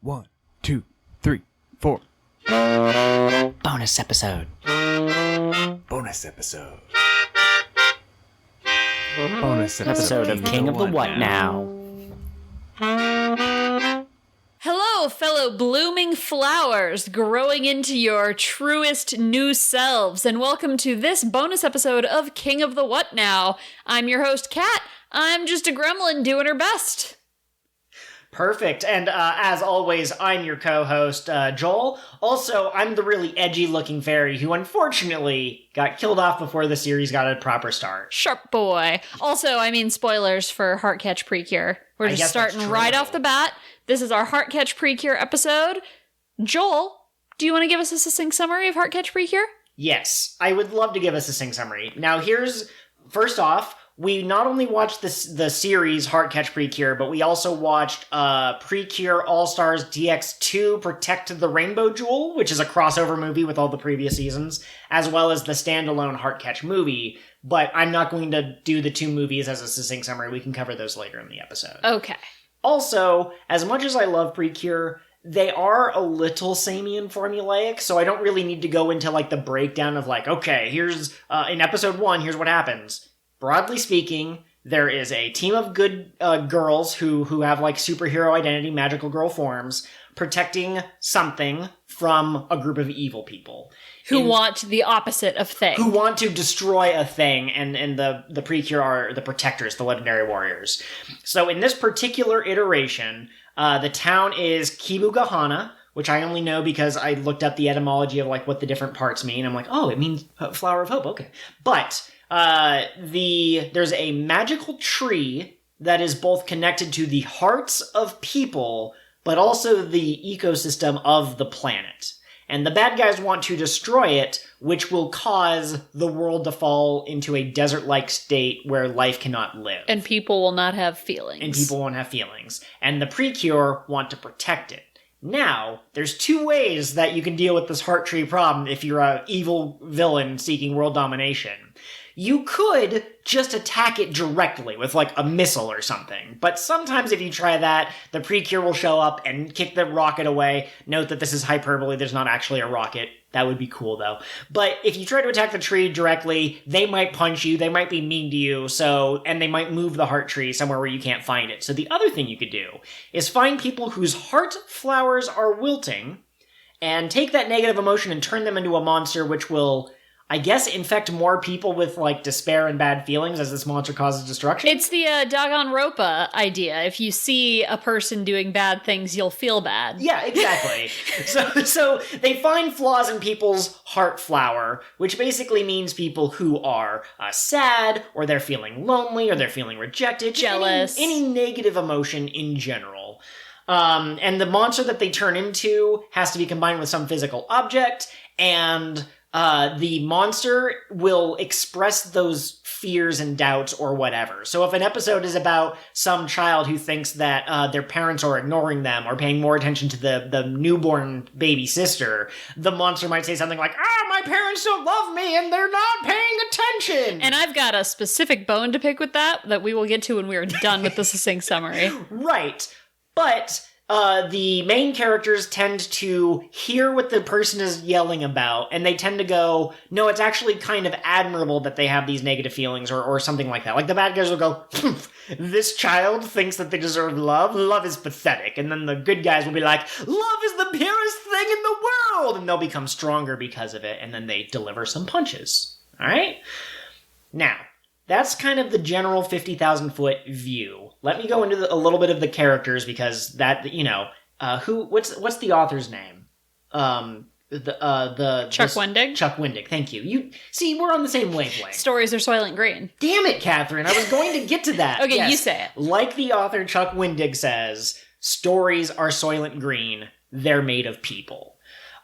1, 2, 3, 4. Bonus episode. Bonus episode. Bonus Episode of King of the What Now. Hello, fellow blooming flowers growing into your truest new selves, and welcome to this bonus episode of King of the What Now. I'm your host, Kat. I'm just a gremlin doing her best. Perfect. And as always, I'm your co-host, Joel. Also, I'm the really edgy-looking fairy who unfortunately got killed off before the series got a proper start. Sharp boy. Also, spoilers for HeartCatch PreCure. We're just starting right off the bat. This is our HeartCatch PreCure episode. Joel, do you want to give us a succinct summary of HeartCatch PreCure? Yes, I would love to give us a succinct summary. Now, first off, we not only watched the series HeartCatch PreCure, but we also watched PreCure All-Stars DX2 Protect the Rainbow Jewel, which is a crossover movie with all the previous seasons, as well as the standalone HeartCatch movie. But I'm not going to do the two movies as a succinct summary. We can cover those later in the episode. Okay. Also, as much as I love PreCure, they are a little samey and formulaic, so I don't really need to go into the breakdown of okay, here's in episode 1, here's what happens. Broadly speaking, there is a team of good girls who have superhero identity, magical girl forms, protecting something from a group of evil people. Who want the opposite of thing. Who want to destroy a thing, and the PreCure are the protectors, the legendary warriors. So in this particular iteration, the town is Kibugahana, which I only know because I looked up the etymology of what the different parts mean. I'm oh, it means flower of hope, okay. But there's a magical tree that is both connected to the hearts of people, but also the ecosystem of the planet. And the bad guys want to destroy it, which will cause the world to fall into a desert-like state where life cannot live. And people will not have feelings. And the PreCure want to protect it. Now, there's two ways that you can deal with this heart tree problem if you're an evil villain seeking world domination. You could just attack it directly with a missile or something. But sometimes if you try that, the PreCure will show up and kick the rocket away. Note that this is hyperbole, there's not actually a rocket. That would be cool though. But if you try to attack the tree directly, they might punch you, they might be mean to you, and they might move the heart tree somewhere where you can't find it. So the other thing you could do is find people whose heart flowers are wilting and take that negative emotion and turn them into a monster which will, I guess, infect more people with despair and bad feelings as this monster causes destruction. It's the Danganronpa idea. If you see a person doing bad things, you'll feel bad. Yeah, exactly. so they find flaws in people's heart flower, which basically means people who are sad, or they're feeling lonely, or they're feeling rejected, jealous, any negative emotion in general. And the monster that they turn into has to be combined with some physical object, and the monster will express those fears and doubts or whatever. So if an episode is about some child who thinks that their parents are ignoring them or paying more attention to the newborn baby sister, the monster might say something like, my parents don't love me and they're not paying attention! And I've got a specific bone to pick with that we will get to when we are done with the succinct summary. Right. But the main characters tend to hear what the person is yelling about, and they tend to go, no, it's actually kind of admirable that they have these negative feelings, or something like that. The bad guys will go, this child thinks that they deserve love. Love is pathetic. And then the good guys will be like, love is the purest thing in the world! And they'll become stronger because of it, and then they deliver some punches. Alright? Now, that's kind of the general 50,000-foot view. Let me go into a little bit of the characters, because that, what's the author's name? Chuck Wendig? Chuck Wendig, thank you. You see, we're on the same wavelength. Stories are Soylent Green. Damn it, Catherine, I was going to get to that. Okay, yes. You say it. Like the author Chuck Wendig says, stories are Soylent Green, they're made of people.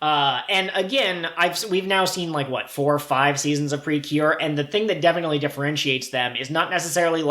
And again, we've now seen 4 or 5 seasons of PreCure, and the thing that definitely differentiates them is not necessarily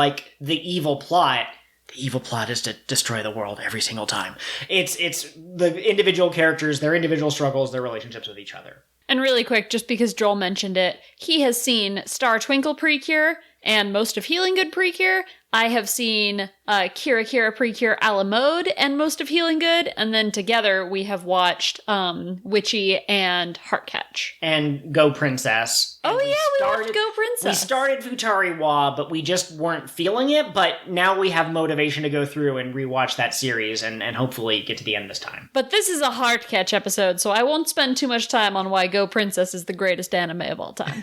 the evil plot. The evil plot is to destroy the world every single time. It's the individual characters, their individual struggles, their relationships with each other. And really quick, just because Joel mentioned it, he has seen Star Twinkle PreCure and most of Healing Good PreCure. I have seen Kira PreCure a la mode and most of Healing Good, and then together we have watched Witchy and HeartCatch. And Go Princess. Oh, And yeah, we watched Go Princess. We started Futari Wa, but we just weren't feeling it, but now we have motivation to go through and rewatch that series and hopefully get to the end this time. But this is a HeartCatch episode, so I won't spend too much time on why Go Princess is the greatest anime of all time.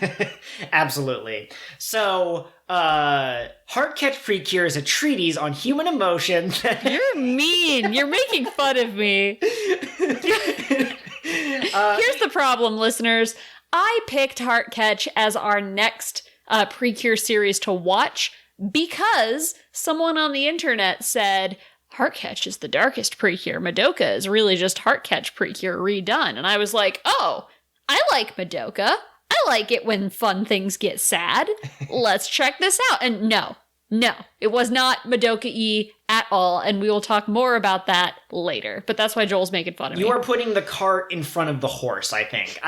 Absolutely. So, HeartCatch PreCure is a treatise on human emotion. You're mean. You're making fun of me. Here's the problem, listeners. I picked HeartCatch as our next PreCure series to watch because someone on the internet said, HeartCatch is the darkest PreCure. Madoka is really just HeartCatch PreCure redone. And I was like, oh, I like Madoka. I like it when fun things get sad. Let's check this out. And no, it was not Madoka-y at all. And we will talk more about that later. But that's why Joel's making fun of me. You are putting the cart in front of the horse, I think.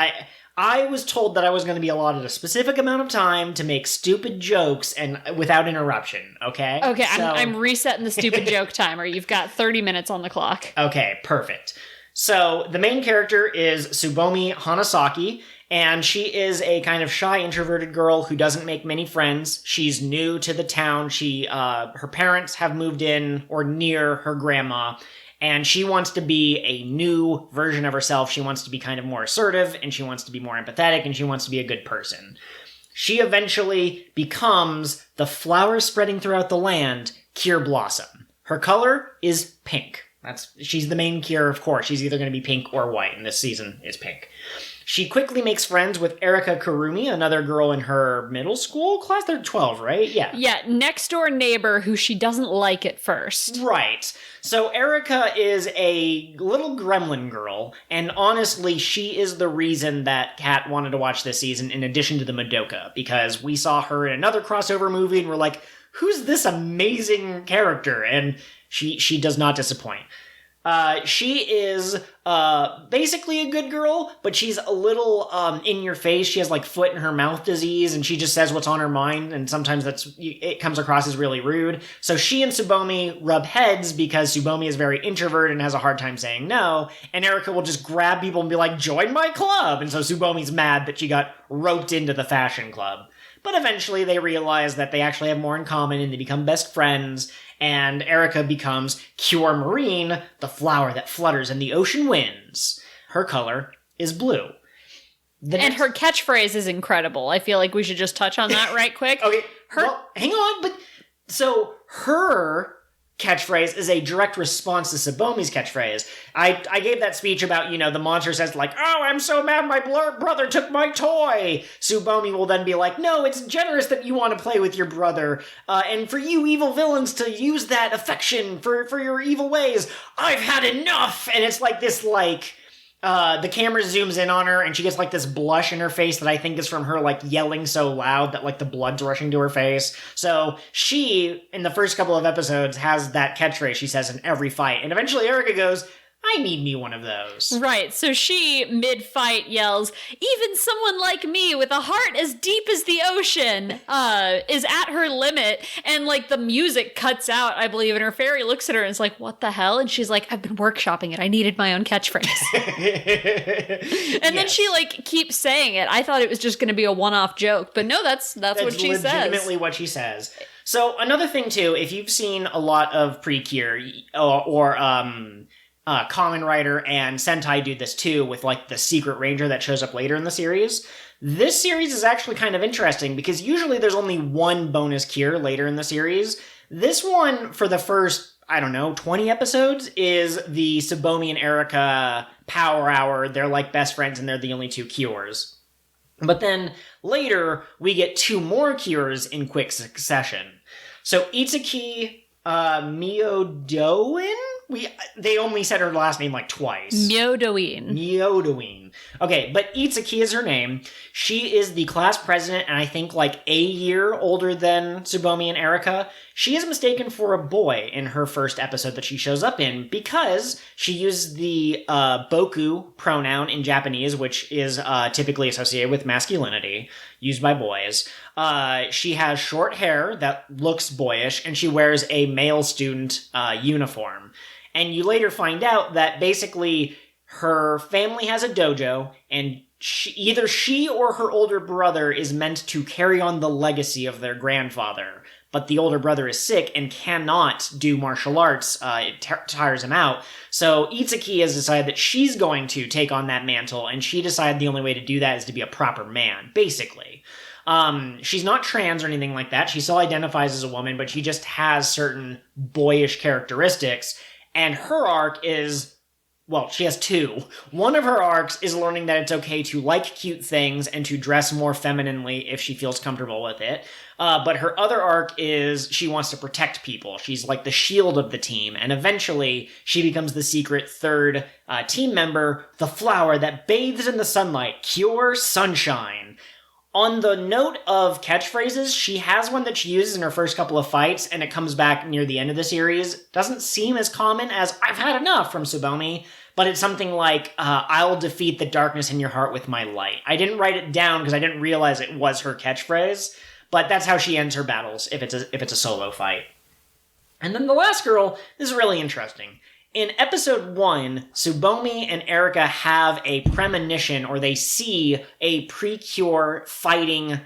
I was told that I was going to be allotted a specific amount of time to make stupid jokes and without interruption, okay? Okay, So- I'm resetting the stupid joke timer. You've got 30 minutes on the clock. Okay, perfect. So the main character is Tsubomi Hanasaki, and she is a kind of shy, introverted girl who doesn't make many friends. She's new to the town. Her parents have moved in or near her grandma, and she wants to be a new version of herself. She wants to be kind of more assertive, and she wants to be more empathetic, and she wants to be a good person. She eventually becomes the flower spreading throughout the land, Cure Blossom. Her color is pink. She's the main Cure, of course. She's either going to be pink or white, and this season is pink. She quickly makes friends with Erika Kurumi, another girl in her middle school class. They're 12, right? Yeah. Yeah, next door neighbor who she doesn't like at first. Right. So Erika is a little gremlin girl, and honestly, she is the reason that Kat wanted to watch this season in addition to the Madoka, because we saw her in another crossover movie and we're like, who's this amazing character? And she does not disappoint. She is basically a good girl, but she's a little in your face. She has like foot in her mouth disease, and she just says what's on her mind, and sometimes it comes across as really rude. So she and Tsubomi rub heads because Tsubomi is very introverted and has a hard time saying no, and Erika will just grab people and be like, join my club! And so Tsubomi's mad that she got roped into the fashion club. But eventually they realize that they actually have more in common, and they become best friends, and Erika becomes Cure Marine, the flower that flutters in the ocean winds. Her color is blue. And her catchphrase is incredible. I feel like we should just touch on that right quick. Okay, well, hang on, but... So, her catchphrase is a direct response to Tsubomi's catchphrase. I gave that speech about, the monster says, like, oh, I'm so mad my brother took my toy. Tsubomi will then be like, no, it's generous that you want to play with your brother. And for you evil villains to use that affection for your evil ways, I've had enough. And it's like this, the camera zooms in on her, and she gets, this blush in her face that I think is from her, yelling so loud that, the blood's rushing to her face. So she, in the first couple of episodes, has that catchphrase she says in every fight. And eventually Erika goes, I need me one of those. Right, so she, mid-fight, yells, even someone like me with a heart as deep as the ocean is at her limit, and, the music cuts out, I believe, and her fairy looks at her and is like, what the hell? And she's like, I've been workshopping it. I needed my own catchphrase. And then she, keeps saying it. I thought it was just going to be a one-off joke, but no, that's what she says. That's legitimately what she says. So, another thing, too, if you've seen a lot of PreCure, or Kamen Rider and Sentai do this too with the Secret Ranger that shows up later in the series. This series is actually kind of interesting because usually there's only one bonus cure later in the series. This one, for the first, 20 episodes, is the Tsubomi and Erika power hour. They're best friends and they're the only two cures. But then later, we get two more cures in quick succession. So Itsuki Miodoin? They only said her last name like twice. Myodoine. Okay, but Itsuki is her name. She is the class president, and I think like a year older than Tsubomi and Erika. She is mistaken for a boy in her first episode that she shows up in because she uses the boku pronoun in Japanese, which is typically associated with masculinity, used by boys. She has short hair that looks boyish, and she wears a male student uniform. And you later find out that basically her family has a dojo, and either she or her older brother is meant to carry on the legacy of their grandfather. But the older brother is sick and cannot do martial arts. It tires him out. So Itsuki has decided that she's going to take on that mantle, and she decided the only way to do that is to be a proper man, basically. She's not trans or anything like that. She still identifies as a woman, but she just has certain boyish characteristics. And her arc is, well, she has two. One of her arcs is learning that it's okay to like cute things and to dress more femininely if she feels comfortable with it. But her other arc is she wants to protect people. She's like the shield of the team. And eventually she becomes the secret third team member, the flower that bathes in the sunlight, pure sunshine. On the note of catchphrases, she has one that she uses in her first couple of fights, and it comes back near the end of the series. Doesn't seem as common as "I've had enough" from Tsubomi, but it's something like, "I'll defeat the darkness in your heart with my light." I didn't write it down because I didn't realize it was her catchphrase, but that's how she ends her battles if it's a solo fight. And then the last girl, this is really interesting. In episode 1, Tsubomi and Erika have a premonition, or they see a PreCure fighting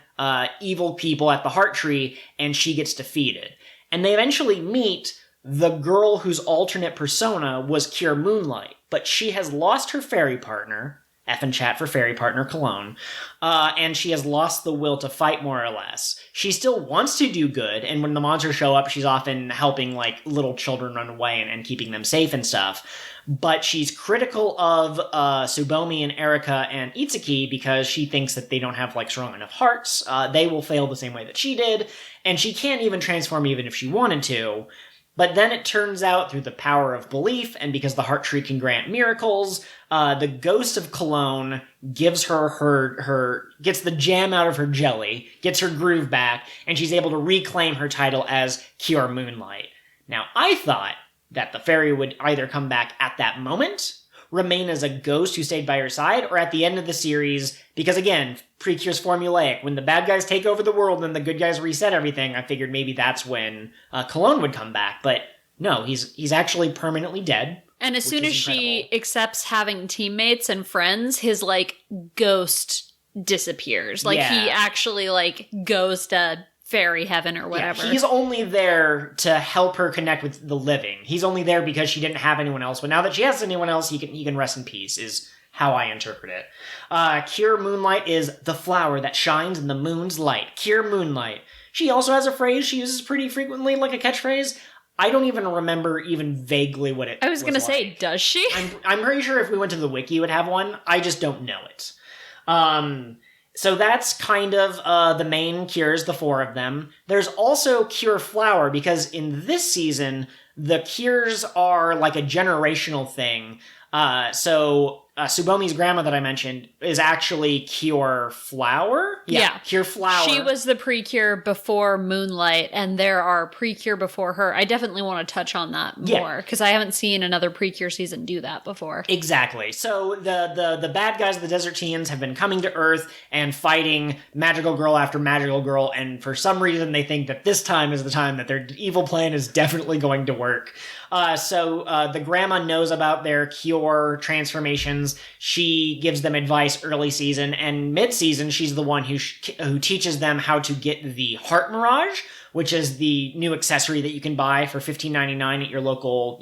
evil people at the Heart Tree, and she gets defeated. And they eventually meet the girl whose alternate persona was Cure Moonlight, but she has lost her fairy partner, F in chat for fairy partner Cologne, and she has lost the will to fight, more or less. She still wants to do good, and when the monsters show up, she's often helping, like, little children run away and keeping them safe and stuff. But she's critical of Tsubomi and Erika and Itsuki because she thinks that they don't have, like, strong enough hearts. They will fail the same way that she did, and she can't even transform even if she wanted to. But then it turns out, through the power of belief, and because the Heart Tree can grant miracles, the ghost of Cologne gives her gets the jam out of her jelly, gets her groove back, and she's able to reclaim her title as Cure Moonlight. Now, I thought that the fairy would either come back at that moment, remain as a ghost who stayed by her side, or at the end of the series, because again, PreCure's formulaic. When the bad guys take over the world and the good guys reset everything, I figured maybe that's when Cologne would come back. But no, he's actually permanently dead. And as soon as she accepts having teammates and friends, his, like, ghost disappears. Like, he actually, like, goes to fairy heaven or whatever. Yeah, he's only there to help her connect with the living. He's only there because she didn't have anyone else. But now that she has anyone else, he can rest in peace, is how I interpret it. Cure Moonlight is the flower that shines in the moon's light. Cure Moonlight. She also has a phrase she uses pretty frequently, like a catchphrase. I don't even remember even vaguely what it was. I was going to say, does she? I'm pretty sure if we went to the wiki, it would have one. I just don't know it. So that's kind of the main cures, the 4 of them. There's also Cure Flower, because in this season, the cures are like a generational thing. So Tsubomi's grandma that I mentioned is actually Cure Flower? Yeah. Cure Flower. She was the PreCure before Moonlight, and there are PreCure before her. I definitely want to touch on that more, because I haven't seen another PreCure season do that before. Exactly. So the bad guys, the Desert Teens, have been coming to Earth and fighting magical girl after magical girl, and for some reason they think that this time is the time that their evil plan is definitely going to work. So the grandma knows about their cure transformations. She gives them advice early season, and mid-season she's the one who teaches them how to get the Heart Mirage, which is the new accessory that you can buy for $15.99 at your local,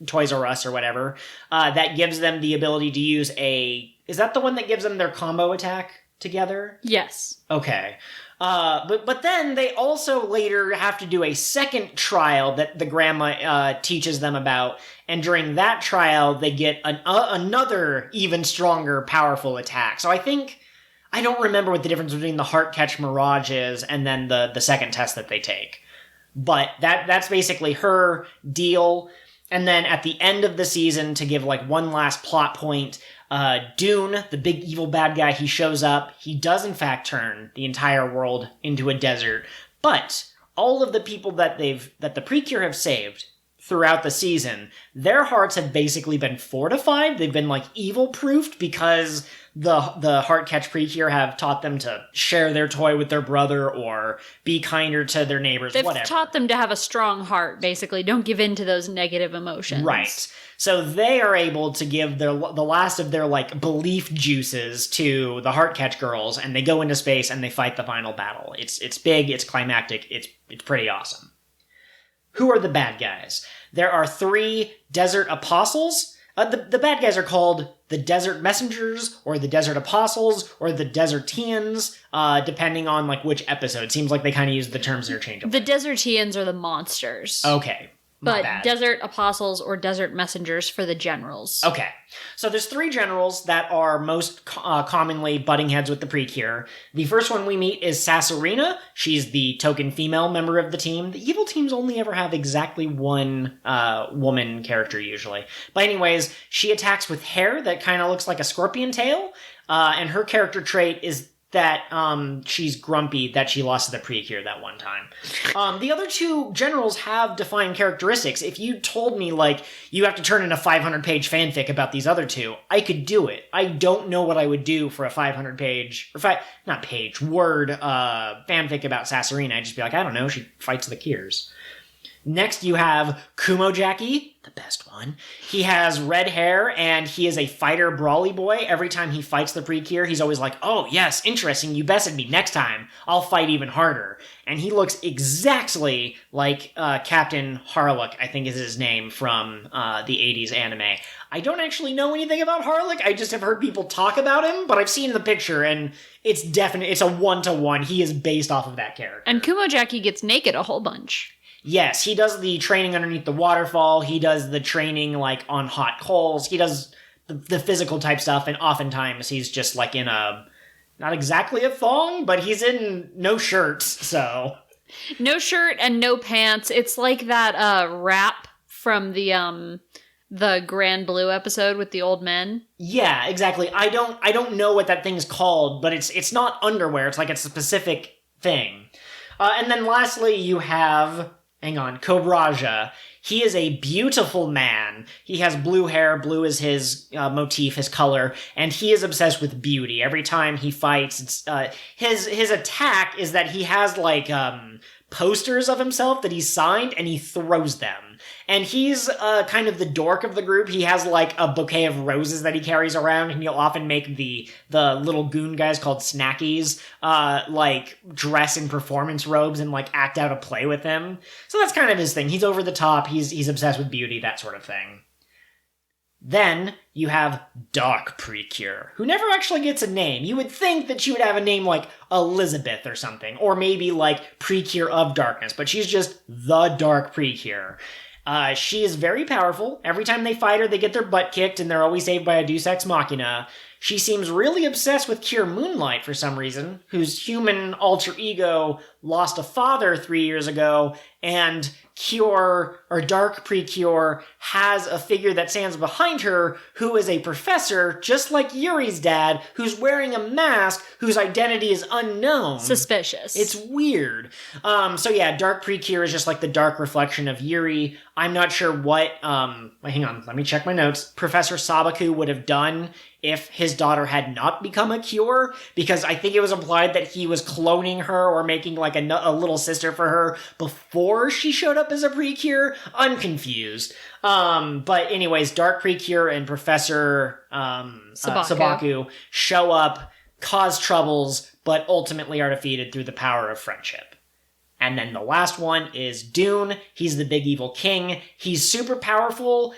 Toys R Us or whatever. That gives them the ability to use is that the one that gives them their combo attack together? Yes. Okay. But then they also later have to do a second trial that the grandma teaches them about, and during that trial they get another even stronger, powerful attack. So I don't remember what the difference between the HeartCatch Mirage is and then the second test that they take. But that's basically her deal. And then at the end of the season, to give like one last plot point, Dune, the big evil bad guy, he shows up. He does in fact turn the entire world into a desert. But all of the people that the PreCure have saved throughout the season, their hearts have basically been fortified. They've been like evil proofed because the HeartCatch PreCure have taught them to share their toy with their brother or be kinder to their neighbors. They've whatever. taught them to have a strong heart, basically. Don't give in to those negative emotions. Right. So they are able to give the last of their like belief juices to the HeartCatch girls, and they go into space and they fight the final battle. It's big, it's climactic, it's pretty awesome. Who are the bad guys? There are 3 desert apostles. The bad guys are called the Desert Messengers, or the Desert Apostles, or the Desertians, depending on like which episode. Seems like they kind of use the terms interchangeably. The Desertians are the monsters. Okay. My But bad. Desert Apostles or Desert Messengers for the generals. Okay. So there's 3 generals that are most commonly butting heads with the PreCure. The first one we meet is Sasorina. She's the token female member of the team. The evil teams only ever have exactly one woman character usually. But anyways, she attacks with hair that kind of looks like a scorpion tail. And her character trait is that she's grumpy that she lost to the PreCure that one time. The other 2 generals have defined characteristics. If you told me, like, you have to turn in a 500-page fanfic about these other 2, I could do it. I don't know what I would do for a 500-page, word fanfic about Sasorina. I'd just be like, I don't know, she fights the Cures. Next, you have Kumojacky, the best one. He has red hair, and he is a fighter brawly boy. Every time he fights the PreCure, he's always like, oh, yes, interesting, you bested me. Next time, I'll fight even harder. And he looks exactly like Captain Harlock, I think is his name, from the 80s anime. I don't actually know anything about Harlock. I just have heard people talk about him, but I've seen the picture, and it's a one-to-one. He is based off of that character. And Kumojacky gets naked a whole bunch. Yes, he does the training underneath the waterfall. He does the training, like, on hot coals. He does the physical type stuff, and oftentimes he's just, like, in a... not exactly a thong, but he's in no shirts, so... No shirt and no pants. It's like that rap from the Grand Blue episode with the old men. Yeah, exactly. I don't know what that thing's called, but it's not underwear. It's like it's a specific thing. And then lastly, you have... hang on, Cobraja. He is a beautiful man. He has blue hair. Blue is his motif, his color, and he is obsessed with beauty. Every time he fights, it's, his attack is that he has like posters of himself that he's signed, and he throws them. And he's kind of the dork of the group. He has like a bouquet of roses that he carries around, and he'll often make the little goon guys called Snackies like dress in performance robes and like act out a play with him. So that's kind of his thing. He's over the top. He's obsessed with beauty, that sort of thing. Then you have Dark PreCure, who never actually gets a name. You would think that she would have a name like Elizabeth or something, or maybe like PreCure of Darkness, but she's just the Dark PreCure. She is very powerful. Every time they fight her, they get their butt kicked, and they're always saved by a Deus Ex Machina. She seems really obsessed with Cure Moonlight for some reason, whose human alter ego lost a father 3 years ago, and Cure, or Dark PreCure, has a figure that stands behind her who is a professor, just like Yuri's dad, who's wearing a mask whose identity is unknown. Suspicious. It's weird. So yeah, Dark PreCure is just like the dark reflection of Yuri. I'm not sure what, hang on, let me check my notes. Professor Sabaku would have done if his daughter had not become a Cure, because I think it was implied that he was cloning her or making like a little sister for her before she showed up as a PreCure. I'm confused. But anyways, Dark PreCure and Professor Sabaku show up, cause troubles, but ultimately are defeated through the power of friendship. And then the last one is Dune. He's the big evil king. He's super powerful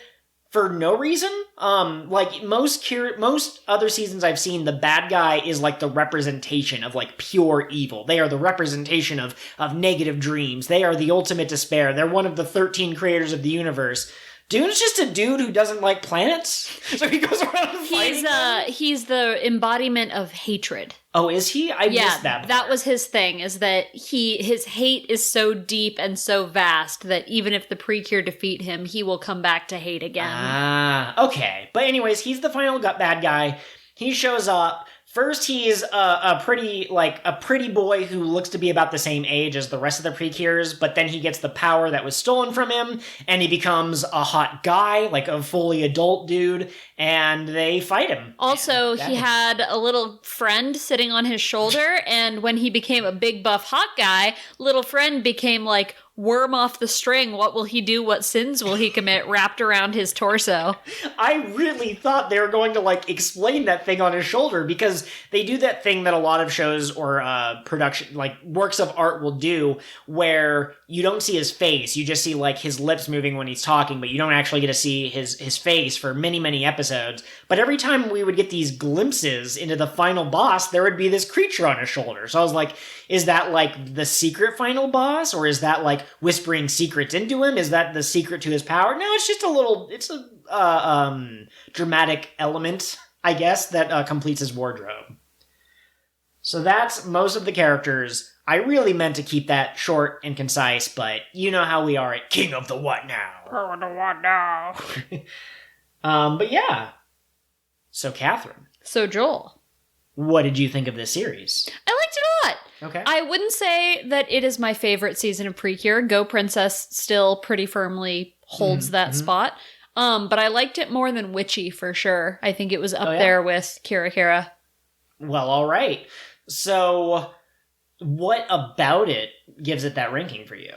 for no reason. Like most other seasons I've seen, the bad guy is like the representation of like pure evil. They are the representation of negative dreams. They are the ultimate despair. They're one of the 13 creators of the universe. Dune's just a dude who doesn't like planets, so he goes around fighting them? He's the embodiment of hatred. Oh, is he? I missed that part. That was his thing, is that his hate is so deep and so vast that even if the PreCure defeat him, he will come back to hate again. Ah, okay. But anyways, he's the final bad guy. He shows up. First, he's a pretty boy who looks to be about the same age as the rest of the PreCures, but then he gets the power that was stolen from him, and he becomes a hot guy, like a fully adult dude, and they fight him. Also, he had a little friend sitting on his shoulder, and when he became a big buff hot guy, little friend became like worm off the string. What will he do? What sins will he commit? Wrapped around his torso. I really thought they were going to explain that thing on his shoulder, because they do that thing that a lot of shows or production works of art will do, where you don't see his face, you just see his lips moving when he's talking, but you don't actually get to see his face for many episodes. But every time we would get these glimpses into the final boss, there would be this creature on his shoulder. So I was like, is that the secret final boss, or is that whispering secrets into him? Is that the secret to his power? No, it's just it's a dramatic element, I guess, that completes his wardrobe. So that's most of the characters. I really meant to keep that short and concise, but you know how we are at King of the What Now. King of the What Now. But yeah. So Catherine. So Joel. What did you think of this series? I liked it a lot. Okay. I wouldn't say that it is my favorite season of PreCure. Go Princess still pretty firmly holds that spot. But I liked it more than Witchy for sure. I think it was up there with Kira Kira. Well, all right. So what about it gives it that ranking for you?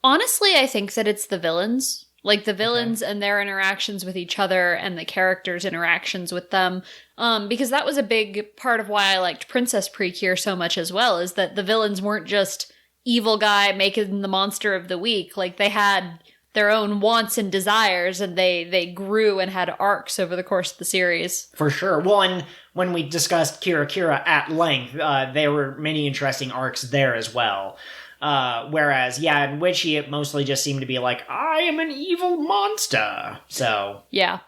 Honestly, I think that it's the villains. The villains and their interactions with each other and the characters' interactions with them. Because that was a big part of why I liked Princess PreCure so much as well, is that the villains weren't just evil guy making the monster of the week. They had their own wants and desires, and they grew and had arcs over the course of the series. For sure. Well, and when we discussed Kira Kira at length, there were many interesting arcs there as well. Whereas, in Witchy, it mostly just seemed to be I am an evil monster. So. Yeah.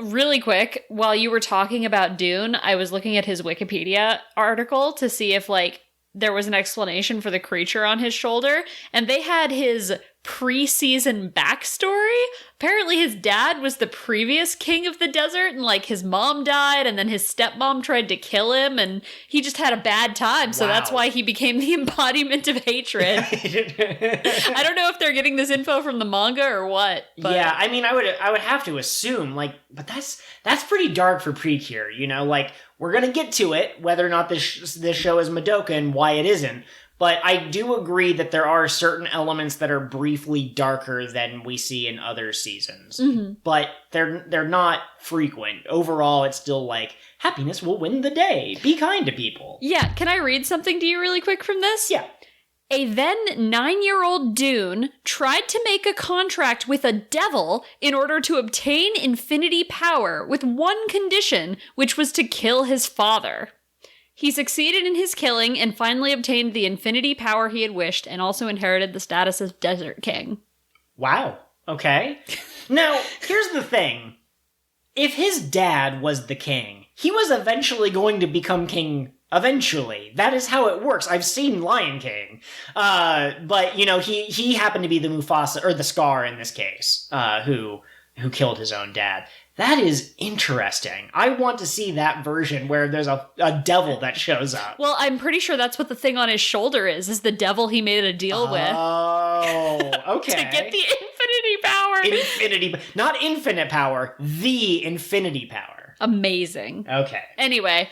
Really quick, while you were talking about Dune, I was looking at his Wikipedia article to see if, there was an explanation for the creature on his shoulder, and they had his pre-season backstory. Apparently his dad was the previous king of the desert, and his mom died, and then his stepmom tried to kill him, and he just had a bad time, so that's why he became the embodiment of hatred. I don't know if they're getting this info from the manga or what. But. Yeah, I mean, I would have to assume, but that's pretty dark for PreCure, we're gonna get to it, whether or not this show is Madoka and why it isn't. But I do agree that there are certain elements that are briefly darker than we see in other seasons. Mm-hmm. But they're not frequent. Overall, it's still happiness will win the day. Be kind to people. Yeah, can I read something to you really quick from this? Yeah. A then 9-year-old Dune tried to make a contract with a devil in order to obtain infinity power with one condition, which was to kill his father. He succeeded in his killing and finally obtained the infinity power he had wished, and also inherited the status of Desert King. Wow. Okay. Now, here's the thing. If his dad was the king, he was eventually going to become king eventually. That is how it works. I've seen Lion King. But, he happened to be the Mufasa, or the Scar in this case, who killed his own dad. That is interesting. I want to see that version where there's a devil that shows up. Well, I'm pretty sure that's what the thing on his shoulder is the devil he made a deal with. Oh, okay. To get the infinity power. Not infinite power, the infinity power. Amazing. Okay. Anyway,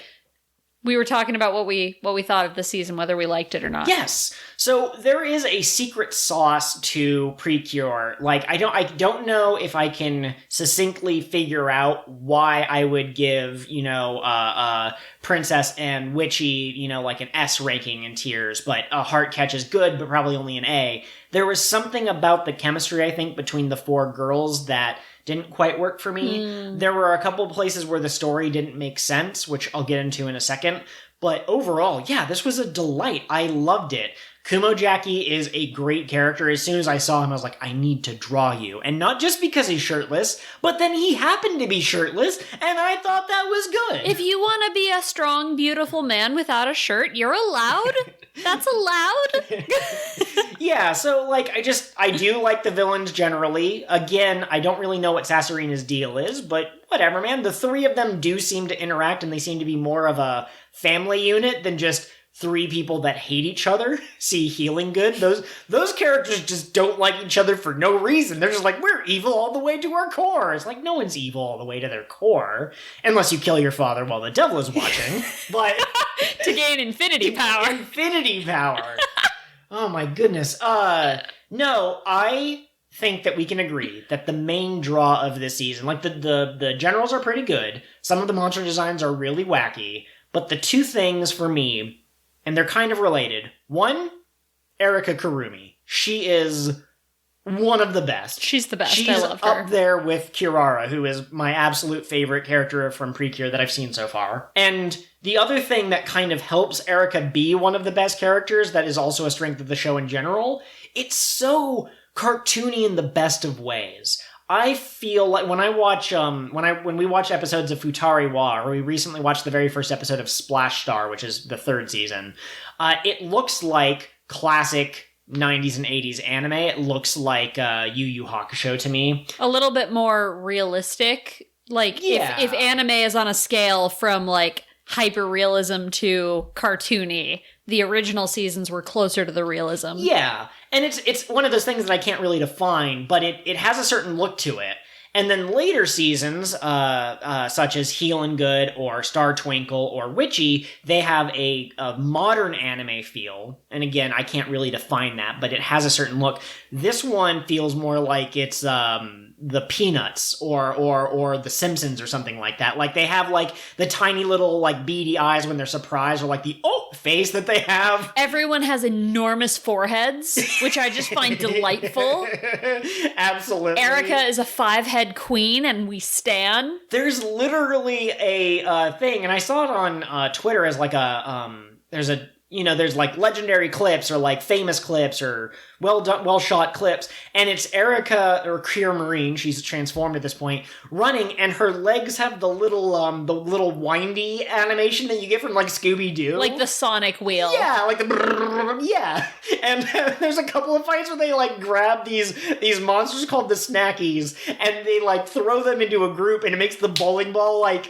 we were talking about what we thought of the season, whether we liked it or not. Yes. So there is a secret sauce to PreCure. I don't know if I can succinctly figure out why I would give, Princess and Witchy, an S ranking in tiers, but HeartCatch is good, but probably only an A. There was something about the chemistry, I think, between the four girls that didn't quite work for me. There were a couple places where the story didn't make sense, which I'll get into in a second. But overall, this was a delight. I loved it. Kumojacky is a great character. As soon as I saw him, I was like, I need to draw you. And not just because he's shirtless, but then he happened to be shirtless, and I thought that was good. If you want to be a strong, beautiful man without a shirt, you're allowed. That's allowed. Yeah, so, like, I do like the villains generally. Again, I don't really know what Sasorina's deal is, but whatever, man. The three of them do seem to interact, and they seem to be more of a family unit than just three people that hate each other. See, healing good. Those characters just don't like each other for no reason. They're just like, we're evil all the way to our core. It's like, no one's evil all the way to their core, unless you kill your father while the devil is watching. But To gain infinity power. Infinity power. Oh my goodness. No, I think that we can agree that the main draw of this season, like the generals are pretty good. Some of the monster designs are really wacky. But the two things for me, and they're kind of related. One, Erika Kurumi. She is one of the best. She's the best. She's I love her. up there with Kirara, who is my absolute favorite character from PreCure that I've seen so far. And the other thing that kind of helps Erika be one of the best characters, that is also a strength of the show in general, it's so cartoony in the best of ways. I feel like when I watch when we watch episodes of Futari Wa, or we recently watched the very first episode of Splash Star, which is the third season, it looks like classic 90s and 80s anime. It looks like Yu Yu Hakusho to me. A little bit more realistic. Like, Yeah. if anime is on a scale from, like, hyper-realism to cartoony, the original seasons were closer to the realism. Yeah, and it's one of those things that I can't really define, but it has a certain look to it. And then later seasons, such as Heal and Good or Star Twinkle or Witchy, they have a modern anime feel. And again, I can't really define that, but it has a certain look. This one feels more like it's the Peanuts or the Simpsons or something like that. Like they have like the tiny little like beady eyes when they're surprised, or like the face that they have. Everyone has enormous foreheads, which I just find delightful. Absolutely. Erika is a 5-head queen, and we stan. There's literally a thing, and I saw it on Twitter as like there's like legendary clips or like famous clips or well shot clips, and it's Erika, or Clear Marine, she's transformed at this point, running, and her legs have the little windy animation that you get from like Scooby-Doo. Like the Sonic wheel. Yeah, like the yeah. And there's a couple of fights where they like grab these monsters called the Snackies, and they like throw them into a group, and it makes the bowling ball like,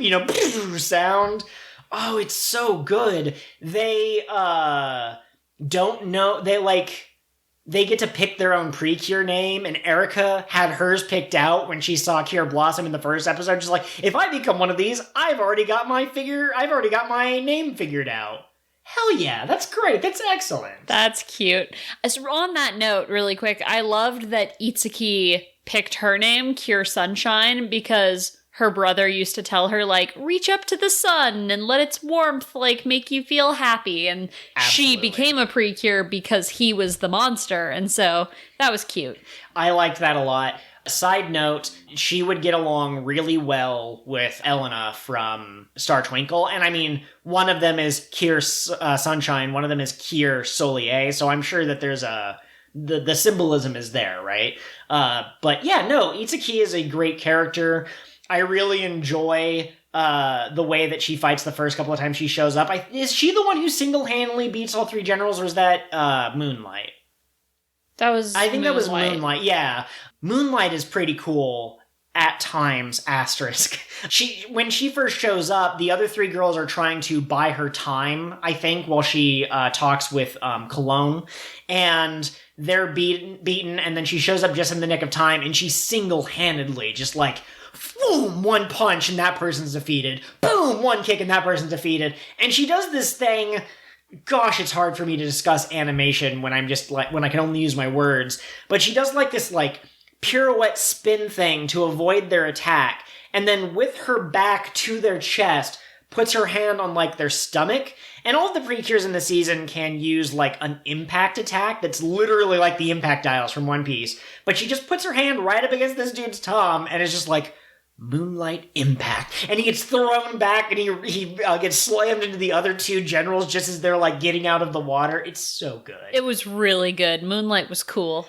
sound. Oh, it's so good. They don't know, they get to pick their own PreCure name, and Erika had hers picked out when she saw Cure Blossom in the first episode. She's like, if I become one of these, I've already got my name figured out. Hell yeah, that's great. That's excellent. That's cute. So on that note, really quick, I loved that Itsuki picked her name, Cure Sunshine, because her brother used to tell her, like, reach up to the sun and let its warmth, like, make you feel happy. And Absolutely. She became a PreCure because he was the monster. And so that was cute. I liked that a lot. Side note, she would get along really well with Elena from Star Twinkle. And I mean, one of them is Kier Sunshine, one of them is Kier Solier. So I'm sure that there's the symbolism is there, right? But yeah, no, Itsuki is a great character. I really enjoy the way that she fights the first couple of times she shows up. Is she the one who single-handedly beats all three generals, or is that Moonlight? I think that was Moonlight, yeah. Moonlight is pretty cool at times, asterisk. When she first shows up, the other three girls are trying to buy her time, I think, while she talks with Cologne. And they're beaten, and then she shows up just in the nick of time, and she single-handedly just like, boom, one punch and that person's defeated. Boom, one kick and that person's defeated. And she does this thing. Gosh, it's hard for me to discuss animation when I'm just like, when I can only use my words. But she does like this like pirouette spin thing to avoid their attack. And then with her back to their chest, puts her hand on like their stomach. And all of the PreCures in the season can use like an impact attack that's literally like the impact dials from One Piece. But she just puts her hand right up against this dude's tom and is just like, Moonlight impact. And he gets thrown back and he gets slammed into the other two generals just as they're like getting out of the water. It's so good. It was really good. Moonlight was cool.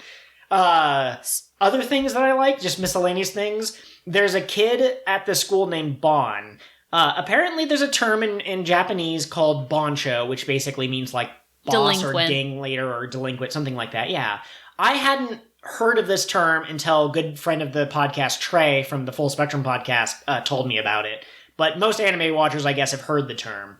Other things that I like, just miscellaneous things. There's a kid at the school named Bon. Apparently there's a term in Japanese called boncho, which basically means like boss or gang leader or delinquent, something like that. Yeah. I hadn't heard of this term until a good friend of the podcast, Trey, from the Full Spectrum podcast, told me about it. But most anime watchers, I guess, have heard the term.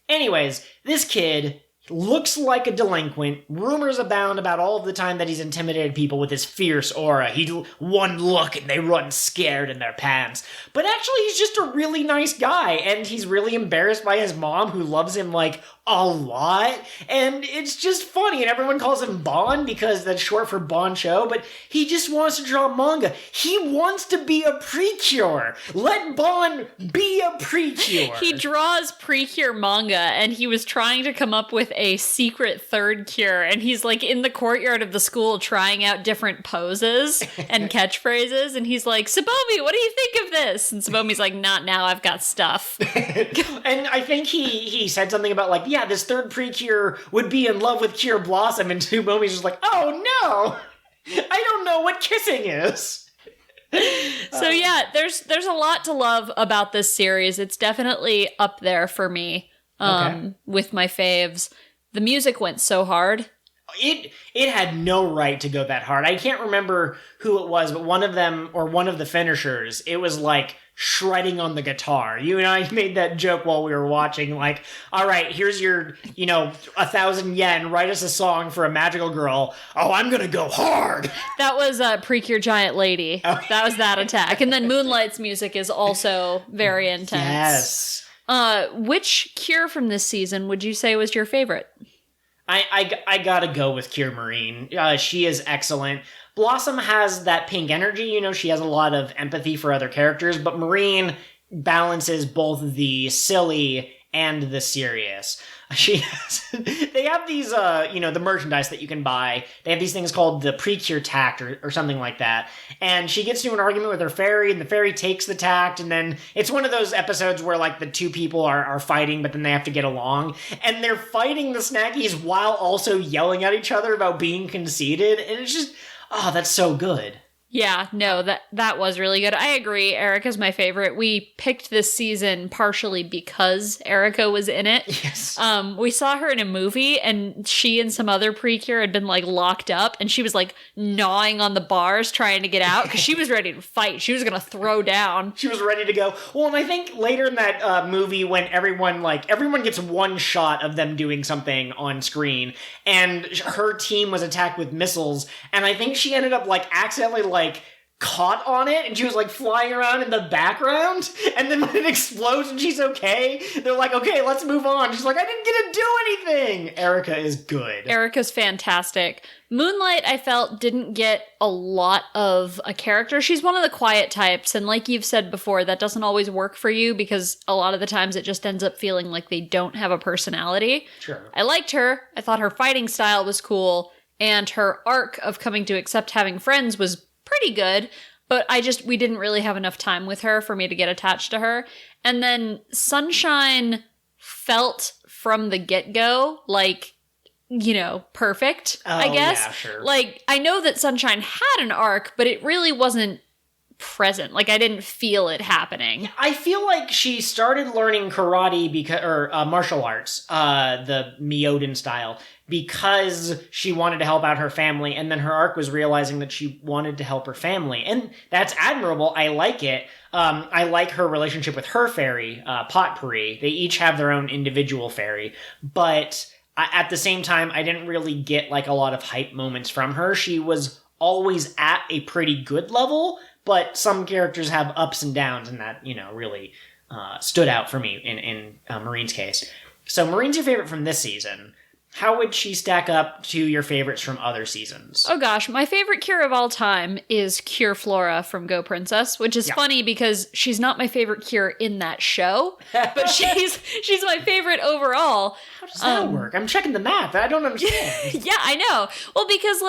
Anyways, this kid looks like a delinquent. Rumors abound about all of the time that he's intimidated people with his fierce aura. One look and they run scared in their pants. But actually, he's just a really nice guy, and he's really embarrassed by his mom, who loves him, like, a lot. And it's just funny, and everyone calls him Bon because that's short for Boncho, but he just wants to draw manga. He wants to be a PreCure. Let Bon be a PreCure. He draws PreCure manga, and he was trying to come up with a secret third cure, and he's like in the courtyard of the school trying out different poses and catchphrases, and he's like, Tsubomi, what do you think of this? And Tsubomi's like, not now, I've got stuff. And I think he said something about like, yeah, this third PreCure would be in love with Cure Blossom, and Tsubomi's just like, oh no, I don't know what kissing is. So yeah, there's a lot to love about this series. It's definitely up there for me with my faves. The music went so hard. It had no right to go that hard. I can't remember who it was, but one of them, or one of the finishers, it was like shredding on the guitar. You and I made that joke while we were watching, like, all right, here's your, 1,000 yen, write us a song for a magical girl. Oh, I'm gonna go hard. That was PreCure Giant Lady. Oh. That was that attack. And then Moonlight's music is also very intense. Yes. Which cure from this season would you say was your favorite? I gotta go with Cure Marine. She is excellent. Blossom has that pink energy, she has a lot of empathy for other characters, but Marine balances both the silly and the serious. They have these, the merchandise that you can buy. They have these things called the PreCure tact or something like that. And she gets into an argument with her fairy, and the fairy takes the tact, and then it's one of those episodes where, like, the two people are fighting, but then they have to get along. And they're fighting the Snackies while also yelling at each other about being conceited. And it's just, oh, that's so good. Yeah, no, that was really good. I agree. Erika's my favorite. We picked this season partially because Erika was in it. Yes. We saw her in a movie, and she and some other PreCure had been like locked up, and she was like gnawing on the bars trying to get out because she was ready to fight. She was gonna throw down. She was ready to go. Well, and I think later in that movie, when everyone gets one shot of them doing something on screen, and her team was attacked with missiles, and I think she ended up accidentally caught on it, and she was flying around in the background, and then when it explodes and she's okay, they're like, okay, let's move on. She's like, I didn't get to do anything. Erika is good. Erika's fantastic. Moonlight, I felt, didn't get a lot of a character. She's one of the quiet types, and like you've said before, that doesn't always work for you because a lot of the times it just ends up feeling like they don't have a personality. Sure. I liked her. I thought her fighting style was cool, and her arc of coming to accept having friends was pretty good, but we didn't really have enough time with her for me to get attached to her. And then Sunshine felt from the get-go perfect, I guess. Yeah, sure. I know that Sunshine had an arc, but it really wasn't present. I didn't feel it happening. I feel like she started learning karate or martial arts, the Myoden style, because she wanted to help out her family, and then her arc was realizing that she wanted to help her family. And that's admirable. I like it. I like her relationship with her fairy, Potpourri. They each have their own individual fairy, but at the same time, I didn't really get a lot of hype moments from her. She was always at a pretty good level, but some characters have ups and downs, and that, really stood out for me in Marine's case. So Marine's your favorite from this season. How would she stack up to your favorites from other seasons? Oh gosh, my favorite cure of all time is Cure Flora from Go Princess, which is funny because she's not my favorite cure in that show, but she's my favorite overall. How does that work? I'm checking the math. I don't understand. Yeah, I know. Well, because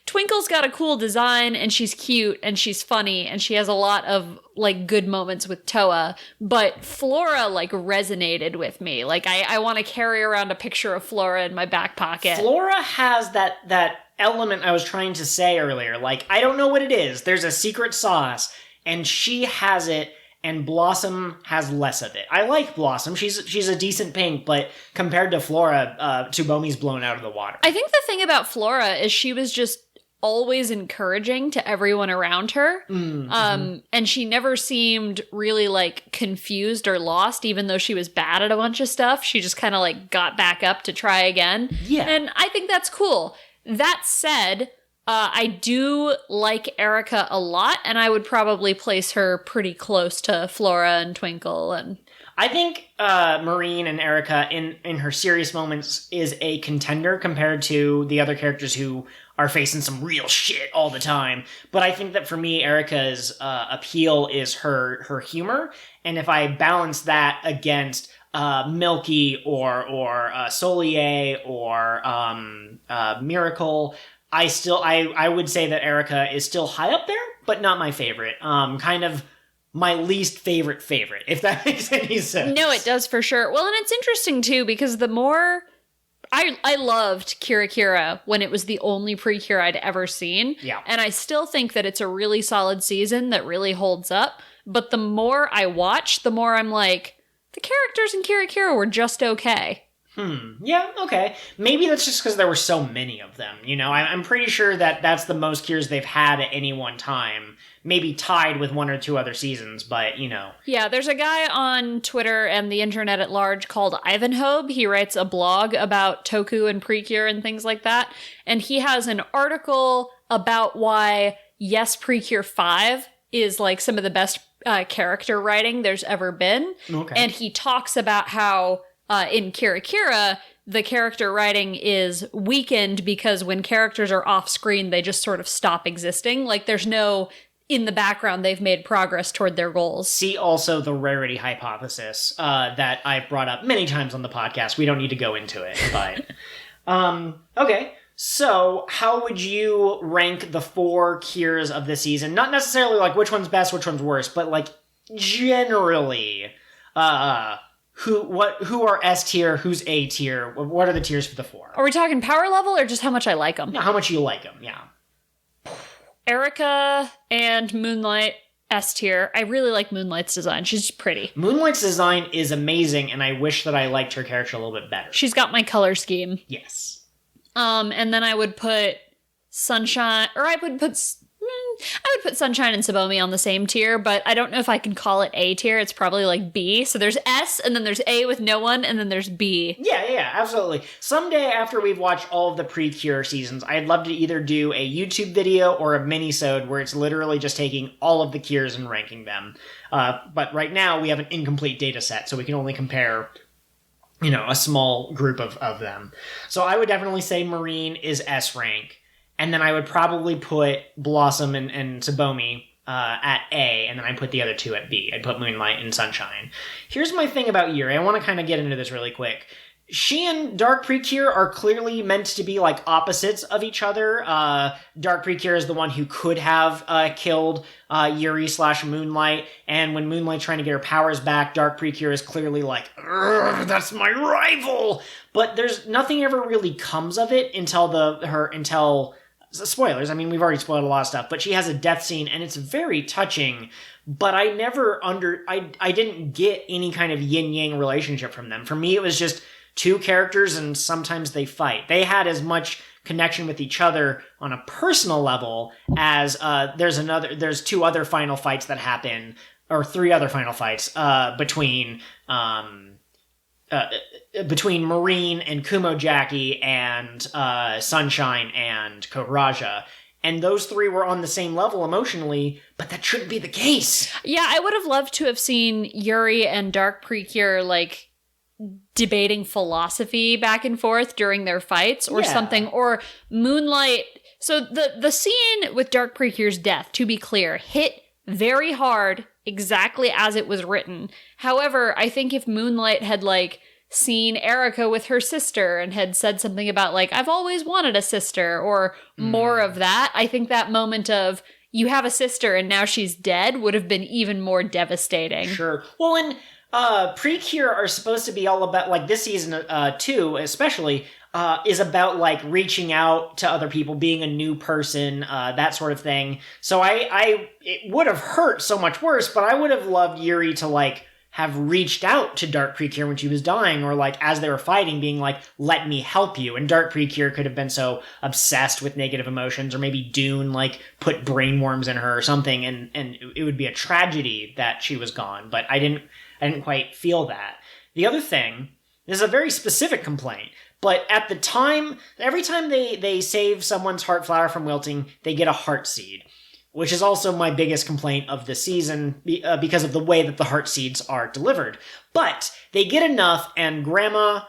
Twinkle's got a cool design, and she's cute, and she's funny, and she has a lot of like good moments with Toa, but Flora like resonated with me. Like I want to carry around a picture of Flora in my back pocket. Flora has that element I was trying to say earlier. Like, I don't know what it is. There's a secret sauce, and she has it, and Blossom has less of it. I like Blossom. She's a decent pink, but compared to Flora, Tsubomi's blown out of the water. I think the thing about Flora is she was just always encouraging to everyone around her. And she never seemed really like confused or lost, even though she was bad at a bunch of stuff. She just kind of like got back up to try again. Yeah. And I think that's cool. That said, I do like Erika a lot, and I would probably place her pretty close to Flora and Twinkle. And I think Marine and Erika in her serious moments is a contender compared to the other characters who are facing some real shit all the time. But I think that for me, Erika's appeal is her humor. And if I balance that against Milky or Solier or Miracle, I would say that Erika is still high up there, but not my favorite. Kind of my least favorite, if that makes any sense. no, it does for sure. Well, and it's interesting too, because the more I loved Kira when it was the only PreCure I'd ever seen. Yeah. And I still think that it's a really solid season that really holds up. But the more I watch, the more I'm like, the characters in Kira were just okay. Yeah, okay. Maybe that's just because there were so many of them. You know, I'm pretty sure that that's the most cures they've had at any one time. Maybe tied with one or two other seasons, but, you know. Yeah, there's a guy on Twitter and the internet at large called Ivanhoe. He writes a blog about Toku and PreCure and things like that. And he has an article about why, yes, PreCure 5 is like some of the best character writing there's ever been. Okay. And he talks about how in Kira, the character writing is weakened because when characters are off screen, they just sort of stop existing. Like there's no, in the background, they've made progress toward their goals. See also the rarity hypothesis that I've brought up many times on the podcast. We don't need to go into it, but... okay, so how would you rank the 4 cures of this season? Not necessarily like which one's best, which one's worst, but like generally... Who are S tier? Who's A tier? What are the tiers for the 4? Are we talking power level or just how much I like them? No, how much you like them? Yeah. Erika and Moonlight, S tier. I really like Moonlight's design. She's pretty. Moonlight's design is amazing, and I wish that I liked her character a little bit better. She's got my color scheme. Yes. And then I would put Sunshine, or I would put Sunshine and Tsubomi on the same tier, but I don't know if I can call it A tier. It's probably like B. So there's S, and then there's A with no one, and then there's B. Yeah, absolutely. Someday after we've watched all of the PreCure seasons, I'd love to either do a YouTube video or a mini-sode where it's literally just taking all of the cures and ranking them. But right now, we have an incomplete data set, so we can only compare, you know, a small group of them. So I would definitely say Marine is S rank. And then I would probably put Blossom and Tsubomi at A, and then I'd put the other 2 at B. I'd put Moonlight and Sunshine. Here's my thing about Yuri. I want to kind of get into this really quick. She and Dark PreCure are clearly meant to be like opposites of each other. Dark PreCure is the one who could have killed Yuri / Moonlight, and when Moonlight's trying to get her powers back, Dark PreCure is clearly like, that's my rival! But there's nothing ever really comes of it until spoilers. I mean, we've already spoiled a lot of stuff, but she has a death scene, and it's very touching. But I never I didn't get any kind of yin-yang relationship from them. For me, it was just 2 characters, and sometimes they fight. They had as much connection with each other on a personal level as there's 2 other final fights that happen, or 3 other final fights between Marine and Kumojacky and Sunshine and Cobraja. And those 3 were on the same level emotionally, but that shouldn't be the case. Yeah, I would have loved to have seen Yuri and Dark PreCure, like, debating philosophy back and forth during their fights or something. Or Moonlight. So the scene with Dark PreCure's death, to be clear, hit very hard exactly as it was written. However, I think if Moonlight had, like, seen Erika with her sister and had said something about, like, I've always wanted a sister, or more of that, I think that moment of, you have a sister and now she's dead would have been even more devastating. Sure. Well, and PreCure are supposed to be all about, like, this season 2 especially, is about, like, reaching out to other people, being a new person, that sort of thing. So it would have hurt so much worse, but I would have loved Yuri to, like, have reached out to Dark PreCure when she was dying, or, like, as they were fighting, being like, let me help you. And Dark PreCure could have been so obsessed with negative emotions, or maybe Dune, like, put brainworms in her or something, and it would be a tragedy that she was gone. But I didn't quite feel that. The other thing, this is a very specific complaint, but at the time, every time they save someone's heart flower from wilting, they get a heart seed, which is also my biggest complaint of the season because of the way that the heart seeds are delivered. But they get enough, and Grandma,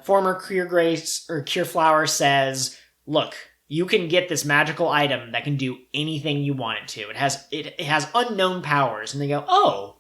former Cure Flower, says, look, you can get this magical item that can do anything you want it to. It has unknown powers. And they go, oh,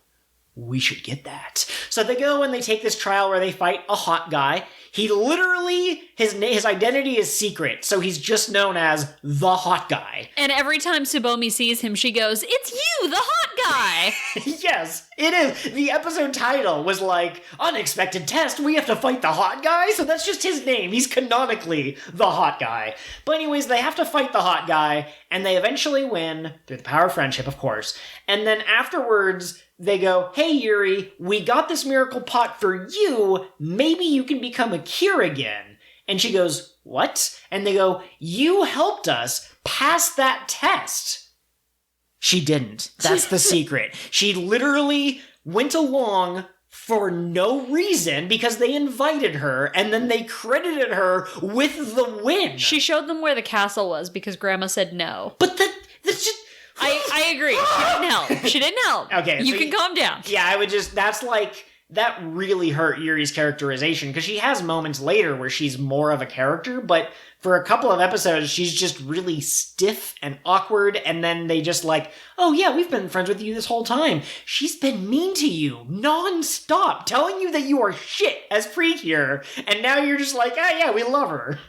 we should get that. So they go and they take this trial where they fight a hot guy. He literally, his identity is secret, so he's just known as the hot guy. And every time Tsubomi sees him, she goes, it's you, the hot guy! Yes, it is. The episode title was like, unexpected test, we have to fight the hot guy? So that's just his name. He's canonically the hot guy. But anyways, they have to fight the hot guy, and they eventually win, through the power of friendship, of course. And then afterwards, they go, hey, Yuri, we got this miracle pot for you. Maybe you can become a cure again. And she goes, what? And they go, you helped us pass that test. She didn't. That's the secret. She literally went along for no reason because they invited her, and then they credited her with the win. She showed them where the castle was because Grandma said no. But that's just... I agree. She didn't help. She didn't help. Okay. You can calm down. Yeah, I would just... That's like... That really hurt Yuri's characterization, because she has moments later where she's more of a character, but for a couple of episodes, she's just really stiff and awkward, and then they just like, oh yeah, we've been friends with you this whole time. She's been mean to you, non-stop, telling you that you are shit as PreCure, and now you're just like, oh yeah, we love her.